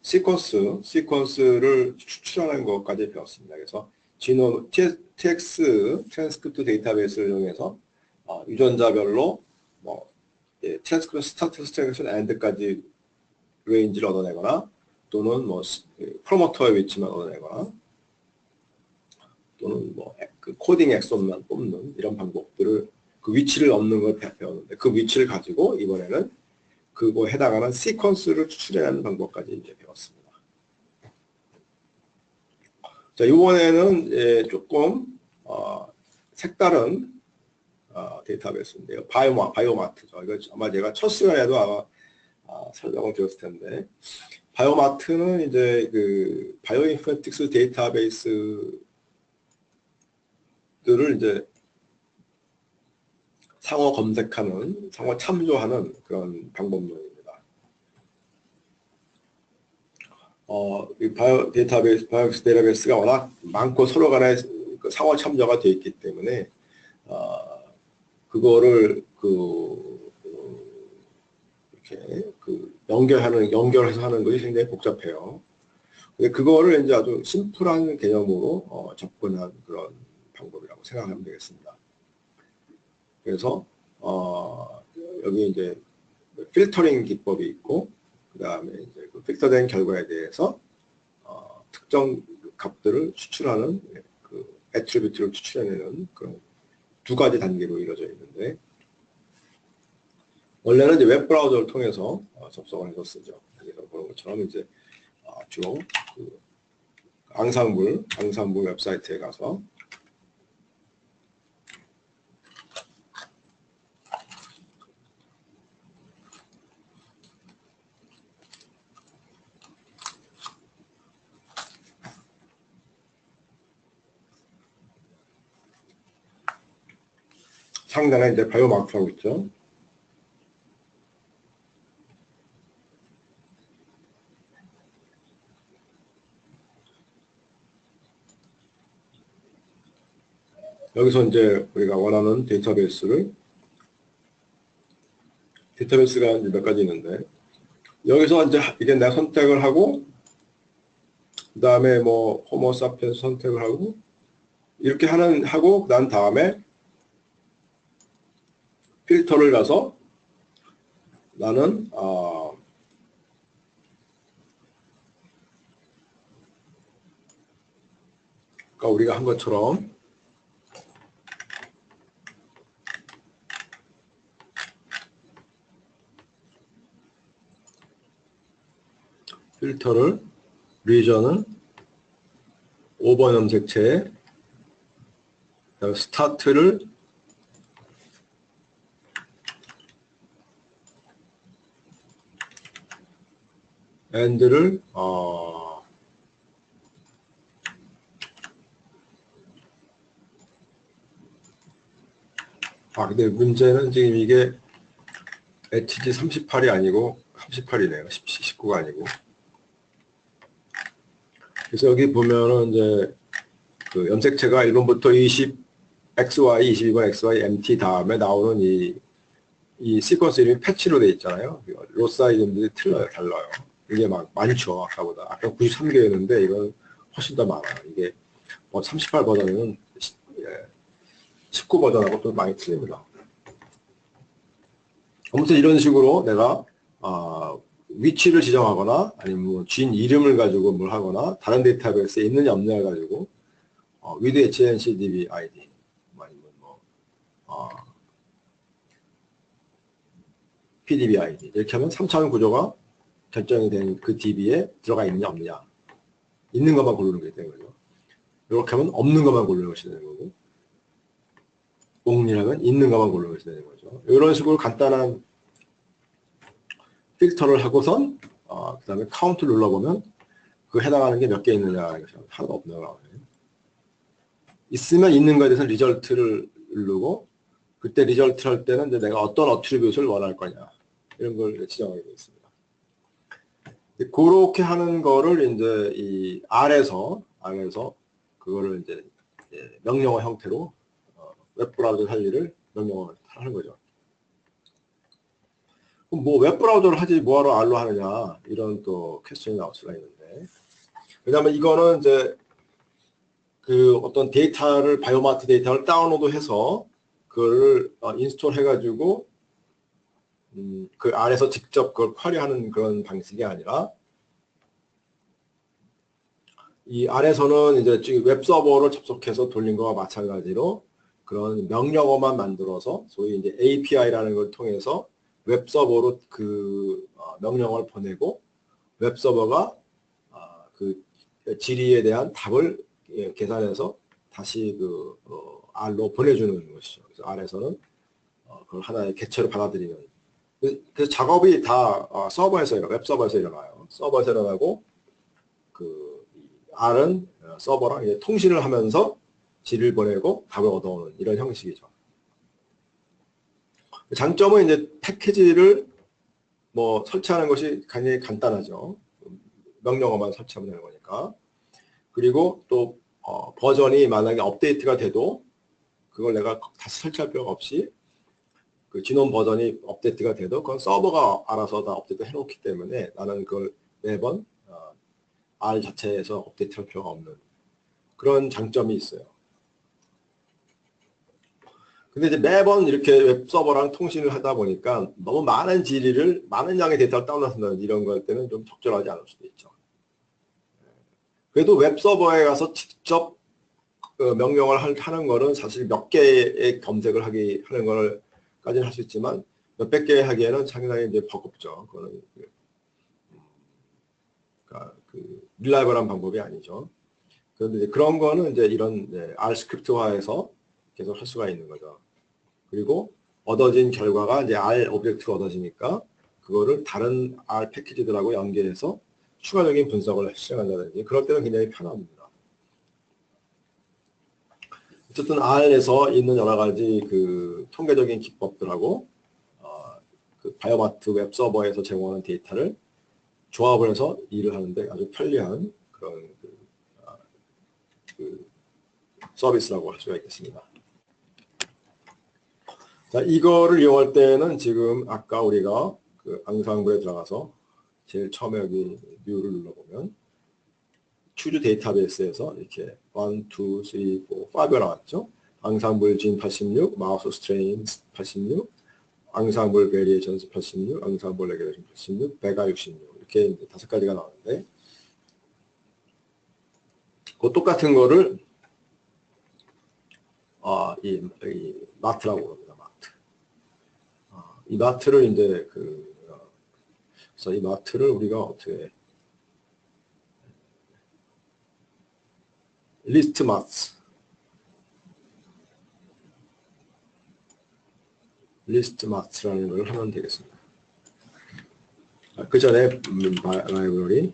시퀀스를 추출하는 것까지 배웠습니다. 그래서 지노 TX 트랜스크립트 데이터베이스를 이용해서 유전자별로 뭐 트랜스크립트 스타트 스테이션 엔드까지 레인지를 얻어내거나, 또는 뭐 프로모터의 위치만 얻어내거나, 또는 뭐 그 코딩 엑손만 뽑는 이런 방법들을, 그 위치를 얻는 걸 배웠는데, 그 위치를 가지고 이번에는 그거에 해당하는 시퀀스를 추출해내는 방법까지 이제 배웠습니다. 자, 이번에는 조금 색다른 데이터베이스인데요. 바이오마트죠. 이거 아마 제가 첫 시간에도 아마 설명을 드렸을 텐데, 바이오마트는 이제 그 바이오인포메틱스 데이터베이스들을 이제 상호 검색하는, 상호 참조하는 그런 방법론입니다. 이 데이터베이스가 워낙 많고 서로 간에 상호 참조가 되어 있기 때문에 그거를 이렇게 연결해서 하는 것이 굉장히 복잡해요. 근데 그거를 이제 아주 심플한 개념으로 접근한 그런 방법이라고 생각하면 되겠습니다. 그래서 여기 이제 필터링 기법이 있고, 그 다음에 이제 그 필터된 결과에 대해서 특정 값들을 추출하는, 그 애트리뷰트를 추출해내는 그런 두 가지 단계로 이루어져 있는데, 원래는 이제 웹 브라우저를 통해서 접속을 해서 쓰죠. 여기서 보는 것처럼 이제 주로 그 앙상블 웹사이트에 가서 상단에 이제 바이오마크라고 있죠. 여기서 이제 우리가 원하는 데이터베이스가 이제 몇 가지 있는데, 여기서 이제 이게 내가 선택을 하고, 그 다음에 뭐 호모사피엔스 선택을 하고, 이렇게 하고 난 다음에 필터를 가서 나는 아까 우리가 한 것처럼 필터를, 리전은 5번 염색체에, 스타트를 엔드를 근데 문제는 지금 이게 HG 38이 아니고 38이네요. 19가 아니고. 그래서 여기 보면은 이제 그 염색체가 1번부터 20 XY, 22번 XY, MT 다음에 나오는 이 시퀀스 이름이 패치로 되어 있잖아요. 로사 이름들이 달라요. 이게 막 많죠. 아까보다. 아까 93개였는데 이건 훨씬 더 많아요. 이게 뭐 38 버전은 19 버전하고 또 많이 틀립니다. 아무튼 이런 식으로 내가 위치를 지정하거나, 아니면 뭐 진 이름을 가지고 뭘 하거나, 다른 데이터베이스에 있느냐 없느냐 가지고 with HNCDB ID, 아니면 뭐 PDBID. 이렇게 하면 3차원 구조가 결정이 된 그 DB에 들어가 있느냐 없느냐. 있는 것만 고르는 게 되는 거죠. 이렇게 하면 없는 것만 고르는 것이 되는 거고, only라면 있는 것만 고르는 것이 되는 거죠. 이런 식으로 간단한 필터를 하고선 그 다음에 카운트 눌러보면 그 해당하는 게 몇 개 있느냐 이것이 하나도 없는 거예요. 있으면 있는 거에 대해서 리절트를 누르고, 그때 리절트 할 때는 이제 내가 어떤 어트리뷰트를 원할 거냐 이런 걸 지정하게 되어 있습니다. 그렇게 하는 거를 이제 이 R에서 그거를 이제 명령어 형태로 웹브라우저 할 일을 명령어 하는 거죠. 그럼 뭐 웹브라우저를 하지 뭐하러 R로 하느냐 이런 또 퀘스천이 나올 수가 있는데, 왜냐하면 이거는 이제 그 어떤 데이터를 바이오마트 데이터를 다운로드해서 그거를 인스톨 해가지고 그 안에서 직접 그걸 쿼리하는 그런 방식이 아니라, 이 안에서는 이제 웹서버를 접속해서 돌린 거와 마찬가지로 그런 명령어만 만들어서 소위 이제 API라는 걸 통해서 웹서버로 그 명령어를 보내고, 웹서버가 그 질의에 대한 답을 계산해서 다시 그 R로 보내주는 것이죠. 그래서 R에서는 그걸 하나의 객체로 받아들이는. 그 작업이 다 서버에서 웹서버에서 일어나요. 서버에서 일어나고, 그 R은 서버랑 이제 통신을 하면서 질을 보내고 답을 얻어오는 이런 형식이죠. 장점은 이제 패키지를 뭐 설치하는 것이 굉장히 간단하죠. 명령어만 설치하면 되는 거니까. 그리고 또 버전이 만약에 업데이트가 돼도 그걸 내가 다시 설치할 필요가 없이, 그 지놈 버전이 업데이트가 돼도 그건 서버가 알아서 다 업데이트 해놓기 때문에 나는 그걸 매번 R 자체에서 업데이트할 필요가 없는 그런 장점이 있어요. 근데 이제 매번 이렇게 웹서버랑 통신을 하다 보니까 너무 많은 많은 양의 데이터를 다운로드한다는 이런 거 할 때는 좀 적절하지 않을 수도 있죠. 그래도 웹서버에 가서 직접 그 명령을 하는 거는 사실 몇 개의 검색을 하는 거까지는 할 수 있지만 몇백 개 하기에는 상당히 이제 버겁죠. 그거는 그러니까 그 릴라이벌한 방법이 아니죠. 그런데 이제 그런 거는 이제 이런 R 스크립트화해서 계속 할 수가 있는 거죠. 그리고 얻어진 결과가 이제 R 오브젝트가 얻어지니까 그거를 다른 R 패키지들하고 연계해서 추가적인 분석을 실행한다든지 그럴 때는 굉장히 편합니다. 어쨌든 R에서 있는 여러 가지 그 통계적인 기법들하고 그 바이오마트 웹 서버에서 제공하는 데이터를 조합을 해서 일을 하는데 아주 편리한 그런 그 서비스라고 할 수가 있겠습니다. 자, 이거를 이용할 때는 지금 아까 우리가 그 앙상블에 들어가서 제일 처음에 여기 뷰를 눌러보면 추주 데이터베이스에서 이렇게 1, 2, 3, 4, 5가 나왔죠. 앙상블 진 86, 마우스 스트레인 86, 앙상블 베리에이션스 86, 앙상블 레귤레이션 86, 베가 66 이렇게 이제 5가지가 나오는데, 그 똑같은 거를 이 마트라고 합니다. 마트. 이 마트를 이제 그래서 이 마트를 우리가 어떻게 리스트 마트라는 걸 하면 되겠습니다. 그 전에 라이브러리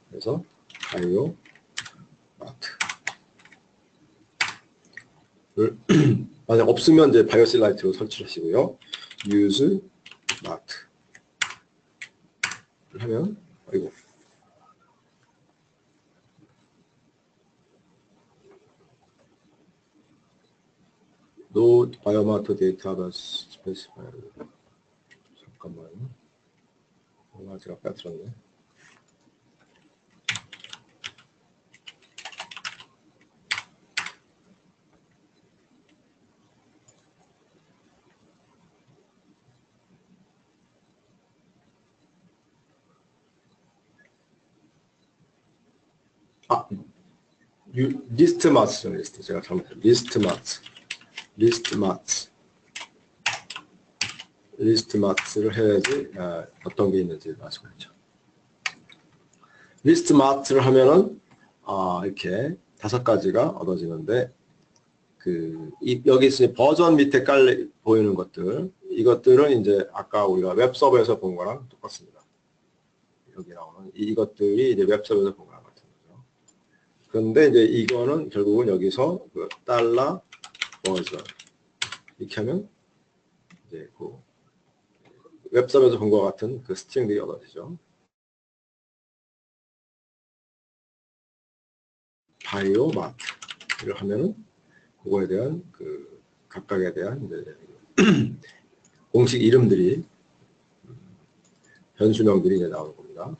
그래서 바이오 마트를 만약 없으면 이제 바이오실라이트로 설치를 하시고요. use 마트를 하면 아이고 node 바이오마트 데이터베이스 스페시파이어 잠깐만요. 제가 빼뜨렸네. 리스트 마트죠. 리스트 제가 잘못했어요. 리스트 마트 리스트 마트를 해야지 어떤 게 있는지 알 수가 있죠. 리스트 마트를 하면은 이렇게 5가지가 얻어지는데 여기 있으니 버전 밑에 보이는 것들 이것들은 이제 아까 우리가 웹서버에서 본 거랑 똑같습니다. 여기 나오는 이것들이 이제 웹서버에서 본 거랑 같은 거죠. 그런데 이제 이거는 결국은 여기서 달러 버전 이렇게 하면 이제 웹서버에서 본 것 같은 스트링들이 얻어지죠. 바이오 마트를 하면은 그거에 대한 각각에 대한 이제 공식 이름들이 변수명들이 이제 나오는 겁니다.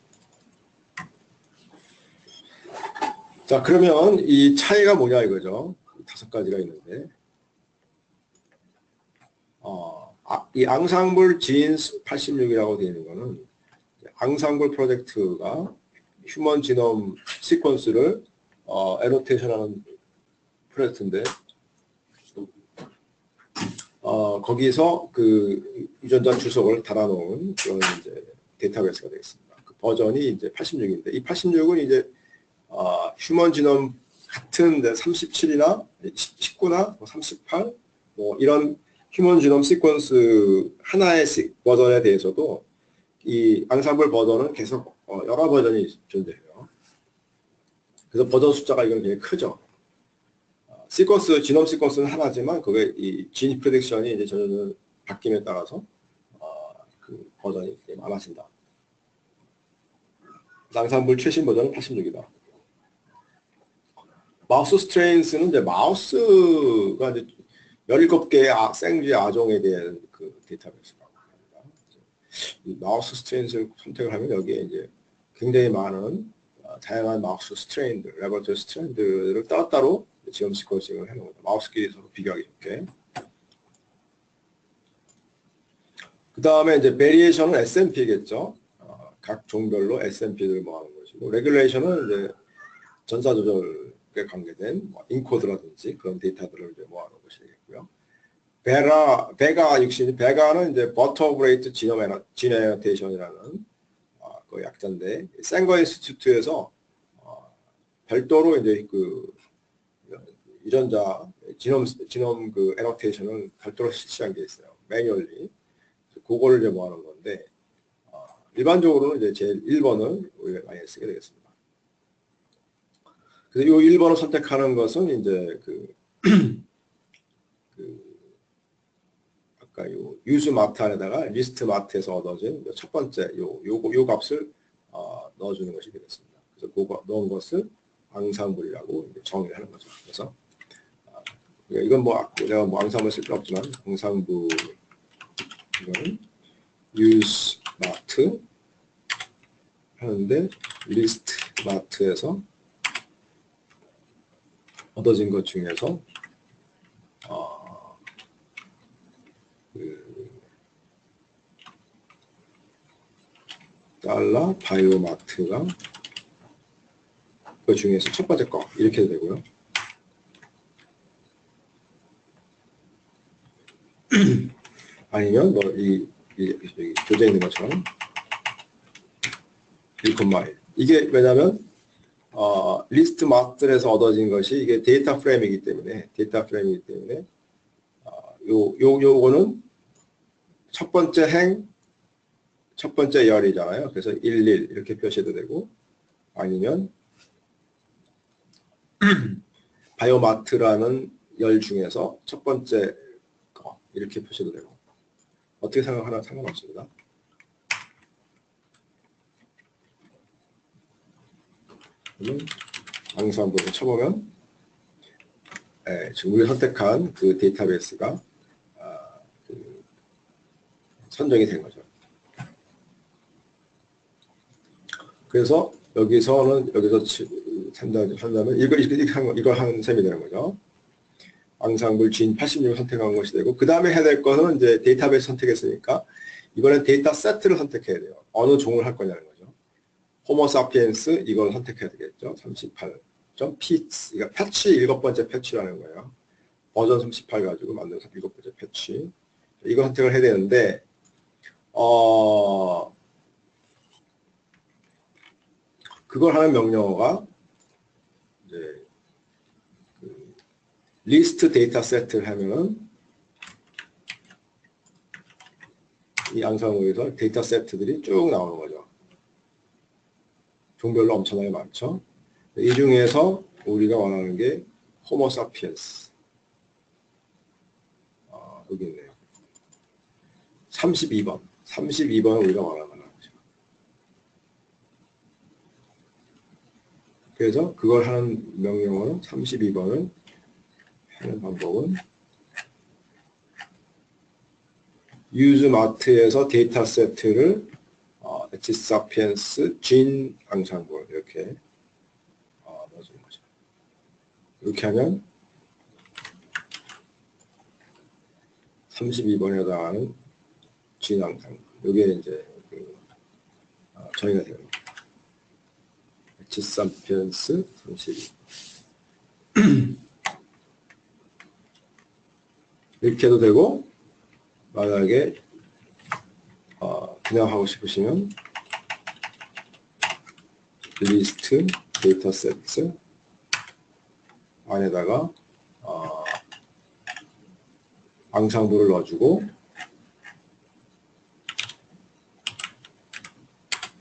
자, 그러면 이 차이가 뭐냐 이거죠. 5가지가 있는데 이 앙상블 진스 86이라고 되어 있는 거는 앙상블 프로젝트가 휴먼 지놈 시퀀스를 애노테이션하는 프로젝트인데 거기서 유전자 주석을 달아놓은 그런 이제 데이터베이스가 되어 있습니다. 버전이 이제 86인데 이 86은 이제 휴먼 지놈 같은 37이나 19나 38 이런 휴먼 지놈 시퀀스 하나의 버전에 대해서도 이 앙상블 버전은 계속 여러 버전이 존재해요. 그래서 버전 숫자가 이건 굉장히 크죠. 시퀀스, 지놈 시퀀스는 하나지만 그게 이 진 프레딕션이 이제 전혀 바뀜에 따라서 버전이 많아진다. 앙상블 최신 버전은 86이다. 마우스 스트레인스는 이제 마우스가 이제 17개의 생쥐 아종에 대한 데이터베이스라고 합니다. 이 마우스 스트레인스를 선택을 하면 여기에 이제 굉장히 많은 다양한 마우스 스트레인들, 레버토리 스트레인들을 따로따로 지금 시퀀싱을 해놓은 겁니다. 마우스끼리 서로 비교하기 좋게. 그 다음에 이제 베리에이션은 SNP겠죠. 각 종별로 SNP를 모아놓은 것이고, 레귤레이션은 이제 전사 조절에 관계된 인코드라든지 그런 데이터들을 이제 모아놓은 것이겠고요. 베가는 이제 버터브레이트 지놈 애너테이션이라는 그 약자인데, 생거 인스티튜트에서 별도로 이제 유전자 지놈 애너테이션을 별도로 실시한 게 있어요. 매뉴얼리. 그거를 이제 모아놓은 건데, 일반적으로는 이제 제일 1번을 우리가 많이 쓰게 되겠습니다. 그래서 이 1번을 선택하는 것은 이제 아까 유즈 마트 안에다가 리스트 마트에서 얻어진 첫 번째 요 값을 넣어주는 것이 되겠습니다. 그래서 그거 넣은 것을 앙상블이라고 정의를 하는 거죠. 그래서 이건 내가 앙상블 쓸 필요 없지만 앙상블 이거는 use 마트 하는데 리스트 마트에서 얻어진 것 중에서 달러 바이오 마트가 그 중에서 첫 번째 거 이렇게 되고요. 아니면 이 교재에 있는 것처럼 1,1 이게 왜냐면 리스트 마트에서 얻어진 것이 이게 데이터 프레임이기 때문에 요거는 첫 번째 행 첫 번째 열이잖아요. 그래서 11 이렇게 표시해도 되고 아니면 바이오마트라는 열 중에서 첫 번째 거 이렇게 표시해도 되고 어떻게 생각하나 상관없습니다. 그러면 앙상블을 쳐보면 지금 우리가 선택한 그 데이터베이스가 선정이 된 거죠. 그래서 여기서 한다면 이걸 한 셈이 되는 거죠. 앙상블 진 86을 선택한 것이 되고 그 다음에 해야 될 것은 이제 데이터베이스 선택했으니까 이번엔 데이터 세트를 선택해야 돼요. 어느 종을 할 거냐는 거죠. 호모사피엔스 이걸 선택해야 되겠죠. 38.p 그러니까 패치 7번째 패치라는 거예요. 버전 38 가지고 만든 7번째 패치. 이거 선택을 해야 되는데 그걸 하는 명령어가 이제 그 리스트 데이터 세트를 하면은 이 앙상블에서 데이터 세트들이 쭉 나오는 거죠. 종별로 엄청나게 많죠. 이 중에서 우리가 원하는 게 호모 사피엔스. 여기 있네요. 32번. 32번을 우리가 원하는 거죠. 그래서 그걸 하는 명령어는 32번을 하는 방법은 usemart에서 데이터 세트를 H sapiens gene 앙상블 이렇게 넣어주는 거죠. 이렇게 하면 32번에 해당하는 gene 앙상블 이게 이제 정의가 되는 겁니다. H sapiens 32 이렇게 해도 되고 만약에 그냥 하고 싶으시면 리스트 데이터 세트 안에다가 앙상블을 넣어주고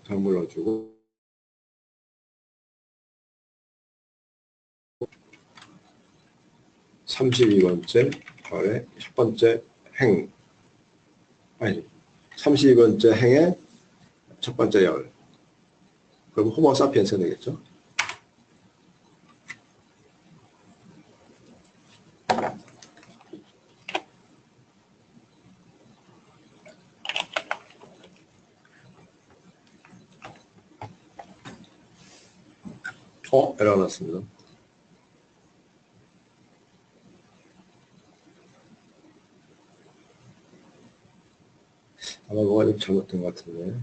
앙상블 넣어주고 32번째 아래 첫 번째 행 아니 32번째 행의 첫 번째 열 그럼 호모 사피엔스가 되겠죠. 에러 났습니다. 아마 뭐가 좀 잘못된 것 같은데.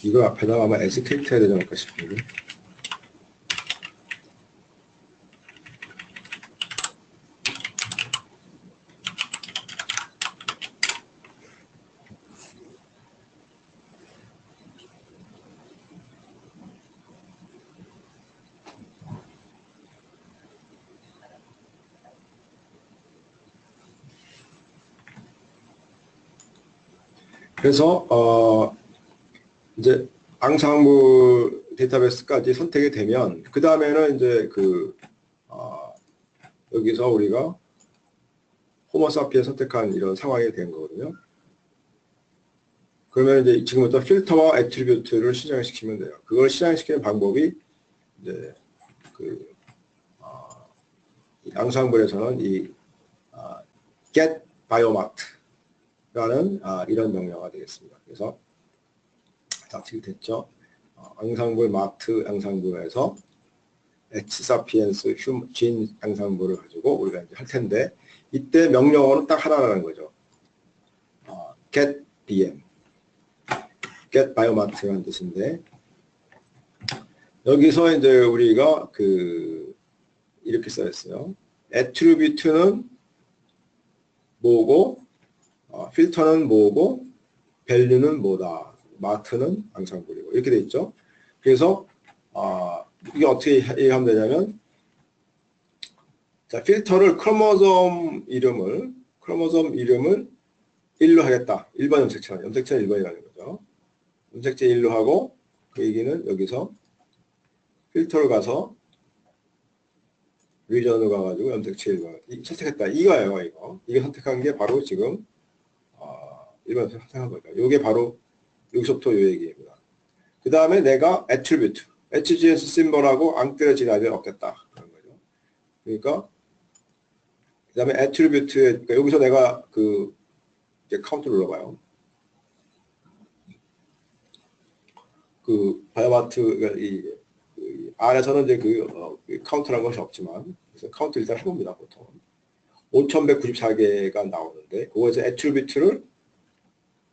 이거 앞에다가 아마 에스케이트 해야 되지 않을까 싶은데. 그래서 이제 앙상블 데이터베이스까지 선택이 되면 그 다음에는 이제 여기서 우리가 호모 사피에 선택한 이런 상황이 된 거거든요. 그러면 이제 지금부터 필터와 애트리뷰트를 실행시키면 돼요. 그걸 실행시키는 방법이 이제 앙상블에서는 이 get biomart라는 이런 명령어가 되겠습니다. 그래서 작성이 됐죠. 앙상블 마트 앙상블에서 H sapiens gene 앙상블을 가지고 우리가 이제 할 텐데 이때 명령어는 딱 하나라는 거죠. get bm, get biomart라는 뜻인데 여기서 이제 우리가 이렇게 써있어요. attribute는 뭐고, 필터는 뭐고, value는 뭐다. 마트는 앙상블이고 이렇게 돼 있죠. 그래서 이게 어떻게 이해하면 되냐면 자, 필터를 크로모솜 이름을 1로 하겠다. 1번 염색체는 1번이라는 거죠. 염색체 1로 하고 그 얘기는 여기서 필터를 가서 리전으로 가가지고 염색체 1번 선택했다. 이거예요. 이게 선택한 게 바로 지금 1번 선택한 거죠. 이게 바로 여기서부터 이 얘기입니다. 그 다음에 내가 attribute, HGS 심볼하고 앙뜨려진 아이를 얻겠다. 그런 거죠. 그러니까 그 다음에 attribute에 그러니까 여기서 내가 이제 카운트 눌러봐요. 바이오마트 이 안에서는 이제 카운트라는 것이 없지만 그래서 카운트 일단 해봅니다. 보통 5194개가 나오는데 그거에서 attribute를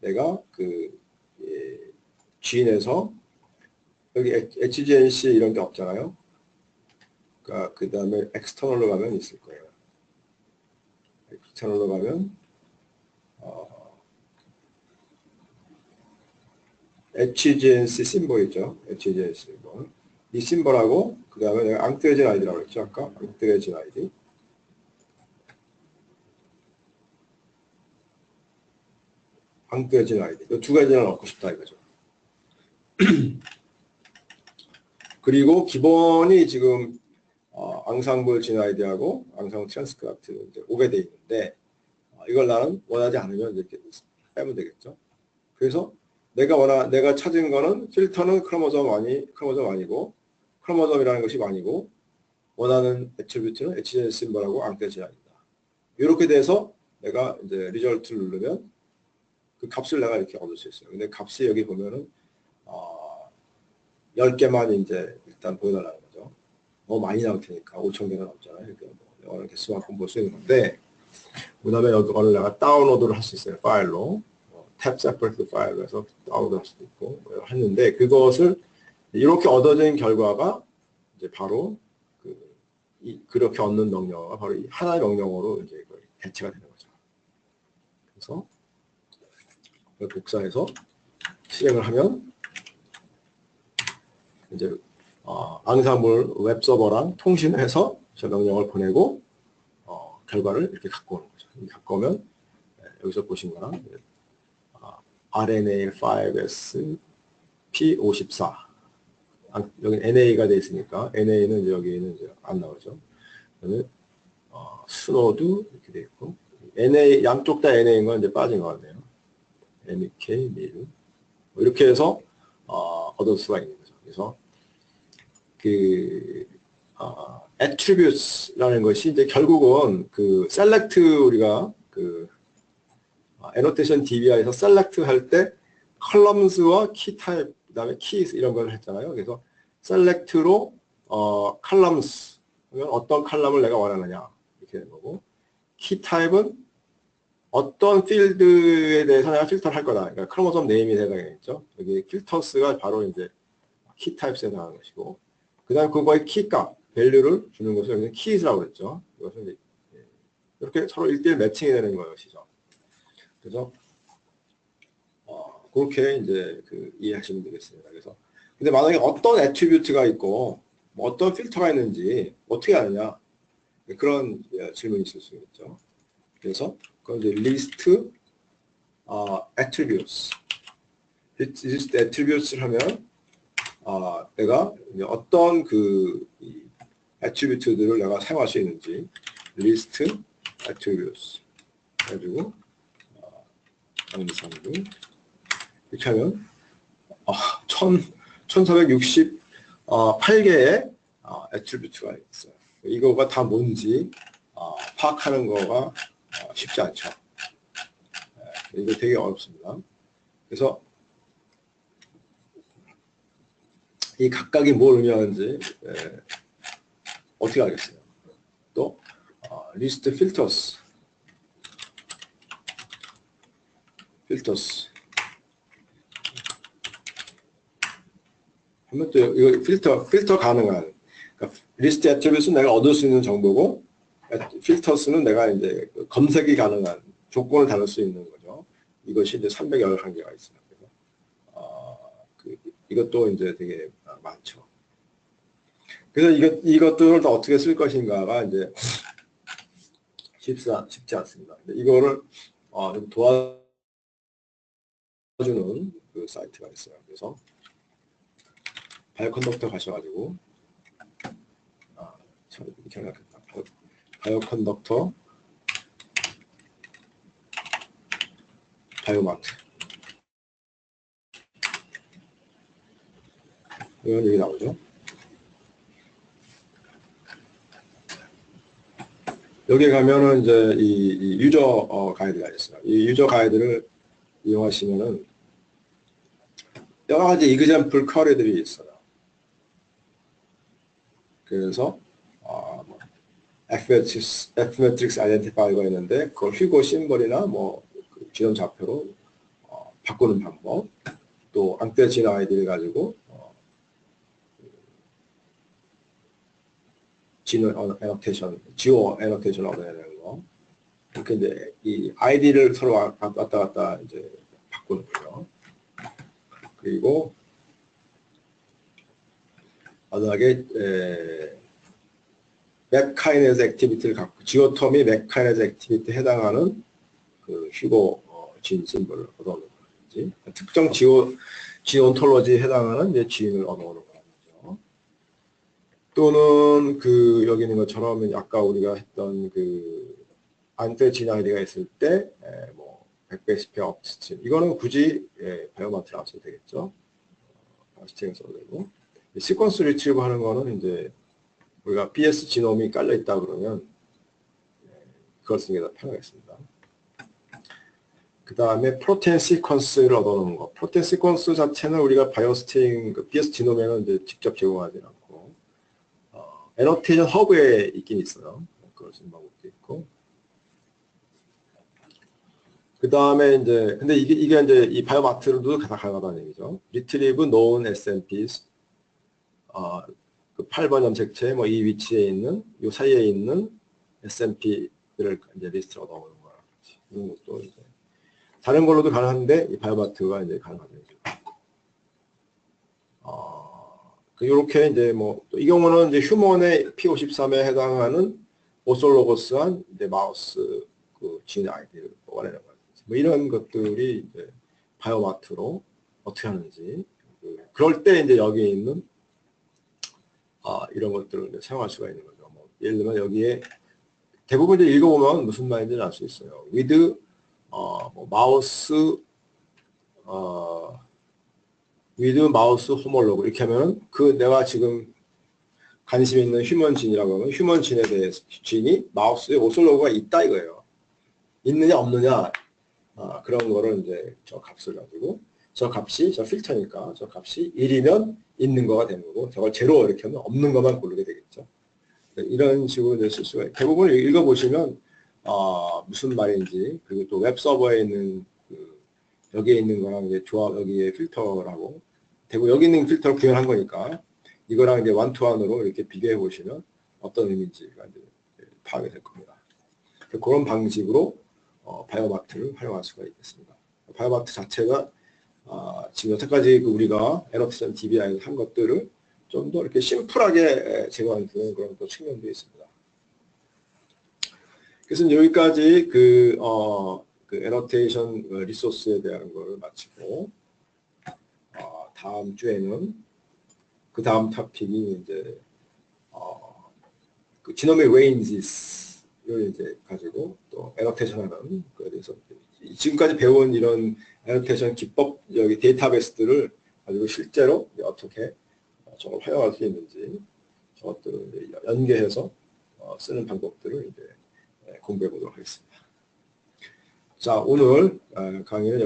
내가 G인에서 여기 HGNC 이런 게 없잖아요. 그 다음에 external로 가면 있을 거예요. 채널로 가면 HGNC 심볼이죠. HGNC 심볼. 이 심볼하고 그 다음에 내가 앙뜨려진 아이디라고 했죠. 아까 앙뜨려진 아이디. 앙뜨려진 아이디. 이 두 가지를 넣고 싶다 이거죠. 그리고 기본이 지금 앙상블 진 아이디하고 앙상블 트랜스크립트 이제 오게 돼 있는데 이걸 나는 원하지 않으면 이렇게 빼면 되겠죠. 그래서 내가 찾은 거는 필터는 크로모점 아니고 크로모점이라는 것이 아니고 원하는 애트리뷰트는 HGN 심볼하고 앙뜨려진 아이디다. 이렇게 돼서 내가 이제 리절트를 누르면 그 값을 내가 이렇게 얻을 수 있어요. 근데 값이 여기 보면은 10개만 이제 일단 보여달라는 거죠. 너무 많이 나올 테니까 5,000개가 넘잖아요. 이렇게 원하는 개수만큼 볼 수 있는 건데 그 다음에 이거를 내가 다운로드를 할 수 있어요. 파일로. 탭 세퍼레이트 파일로 해서 다운로드 할 수도 있고 했는데 그것을 이렇게 얻어진 결과가 이제 바로 그렇게 얻는 명령어가 바로 이 하나의 명령어로 이제 대체가 되는 거죠. 그래서 복사해서 실행을 하면 이제 앙상블 웹서버랑 통신을 해서 저 명령을 보내고 결과를 이렇게 갖고 오는 거죠. 갖고 오면 여기서 보신 거랑 RNA5S P54 여기 NA가 되어 있으니까 NA는 이제 여기는 이제 안 나오죠. 그다음에 순호도 이렇게 되어 있고 NA 양쪽 다 NA인 건 이제 빠진 것 같네요. MEK 밀 이렇게 해서 얻을 수가 있는 거죠. 그래서 그 attributes라는 것이 이제 결국은 그 select 우리가 그 annotation DBI에서 select 할 때 columns와 key type 그다음에 keys 이런 걸 했잖아요. 그래서 select로 columns 그러면 어떤 컬럼을 내가 원하느냐 이렇게 되는 거고 key type은 어떤 필드에 대해서 내가 필터를 할 거다. 그러니까 크로모솜 네임이 해당하겠죠. 여기 필터스가 바로 이제 키 타입스에 해당하는 것이고, 그 다음에 그거의 키값, 밸류를 주는 것을 여기서 키즈라고 그랬죠. 이것은 이제 이렇게 서로 1:1 매칭이 되는 것이죠. 그래서 그렇게 이제 이해하시면 되겠습니다. 그래서 근데 만약에 어떤 애트리뷰트가 있고 뭐 어떤 필터가 있는지 어떻게 아느냐 그런 질문이 있을 수 있죠. 그래서 그건 이제 list attributes. list attributes를 하면 내가 어떤 그 attribute들을 내가 사용할 수 있는지 list attributes 해가지고 앙상블 이렇게 하면 1468개의 attribute가 있어요. 이거가 다 뭔지 파악하는 거가 쉽지 않죠. 이거 되게 어렵습니다. 그래서 이 각각이 뭘 의미하는지 어떻게 알겠어요? 또 리스트 필터스 하면 또 이거 필터 가능한 그러니까 리스트 애트리뷰트는 내가 얻을 수 있는 정보고 필터스는 내가 이제 검색이 가능한 조건을 다룰 수 있는 거죠. 이것이 이제 311개가 있어요. 그래서 이것도 이제 되게 많죠. 그래서 이것들을 다 어떻게 쓸 것인가가 이제 쉽지 않습니다. 이거를 좀 도와주는 그 사이트가 있어요. 그래서 바이오 컨덕터 가셔가지고 참 이렇게 생각했다. 바이오 컨덕터 바이오마트 이건 여기 나오죠. 여기 가면은 이제 이 유저 가이드가 있어요. 이 유저 가이드를 이용하시면은 여러 가지 이그젬플 쿼리들이 있어요. 그래서 F매트릭스 아이덴티파이어가 있는데 그걸 휴고 심벌이나 뭐 지점 좌표로 바꾸는 방법, 또 앙뜨려진 아이디를 가지고 지오 애노테이션 얻어내는 거, 이렇게 이제 이 아이디를 서로 왔다 갔다 이제 바꾸는 거죠. 그리고 마지막에 맥카이네즈 액티비티를 갖고 지오텀이 맥카이네즈 액티비티에 해당하는 그 휴고 지인 심벌을 얻어오는 거지. 특정 지온톨로지에 해당하는 이제 지인을 얻어오는 거죠. 또는 그 여기 있는 것처럼 아까 우리가 했던 그 안테 진 아이디가 있을 때 뭐 100베이스 페어 업스트림 이거는 굳이 바이오마트를 안 써도 되겠죠. 스트링 써도 되고 시퀀스 리트리브 하는 거는 이제 우리가 BS 지놈이 깔려 있다 그러면 그걸 쓰는 게 더 편하겠습니다. 그 다음에 프로테인 시퀀스를 얻어놓은 거. 프로테인 시퀀스 자체는 우리가 바이오스팅 그 BS 지놈에는 이제 직접 제공하지 않고 애노테이션 허브에 있긴 있어요. 그걸 쓰는 방법도 있고. 그 다음에 이제 근데 이게 이제 이 바이오마트로도 다 가능하다는 얘기죠. Retrieve known SNPs 그 8번 염색체 뭐 이 위치에 있는 이 사이에 있는 SNP를 이제 리스트를 얻어오는 거라. 이런 것도 이제 다른 걸로도 가능한데 이 바이오마트가 이제 가능하죠. 이렇게 이제 뭐 이 경우는 이제 휴먼의 P53에 해당하는 오솔로고스한 이제 마우스 그 진 아이디를 뽑아내는 거예요. 뭐 이런 것들이 이제 바이오마트로 어떻게 하는지 그럴 때 이제 여기 있는 이런 것들을 이제 사용할 수가 있는 거죠. 뭐 예를 들면 여기에 대부분 이제 읽어보면 무슨 말인지는 알 수 있어요. with 뭐 마우스 with 마우스 호몰로그 이렇게 하면 그 내가 지금 관심 있는 휴먼 진이라고 하면 휴먼 진에 대해서 진이 마우스에 오솔로그가 있다 이거예요. 있느냐 없느냐 그런 거를 이제 저 값을 가지고 저 필터니까 저 값이 1이면 있는 거가 되는 거고 저걸 제로 이렇게 하면 없는 것만 고르게 되겠죠. 이런 식으로 이제 쓸 수가 있어요. 대부분 읽어보시면 무슨 말인지 그리고 또 웹 서버에 있는 그 여기에 있는 거랑 이제 조합 여기에 필터라고 대부분 여기 있는 필터를 구현한 거니까 이거랑 이제 원투원으로 이렇게 비교해 보시면 어떤 의미인지가 이제 파악이 될 겁니다. 그런 방식으로 바이오마트를 활용할 수가 있겠습니다. 바이오마트 자체가 지금 여태까지 우리가 에너티션 DBI에서 한 것들을 좀 더 이렇게 심플하게 제공하는 그런 또 측면도 있습니다. 그래서 여기까지 그 에너테이션 리소스에 대한 걸 마치고 다음 주에는 그 다음 토픽이 이제 그 지노믹 레인지를 이제 가지고 또 에너테이션하는 거에 대해서 지금까지 배운 이런 에너테이션 기법 여기 데이터베이스들을 가지고 실제로 어떻게 저걸 활용할 수 있는지 저것들을 이제 연계해서 쓰는 방법들을 이제 공부해 보도록 하겠습니다. 자, 오늘 강의는 여기서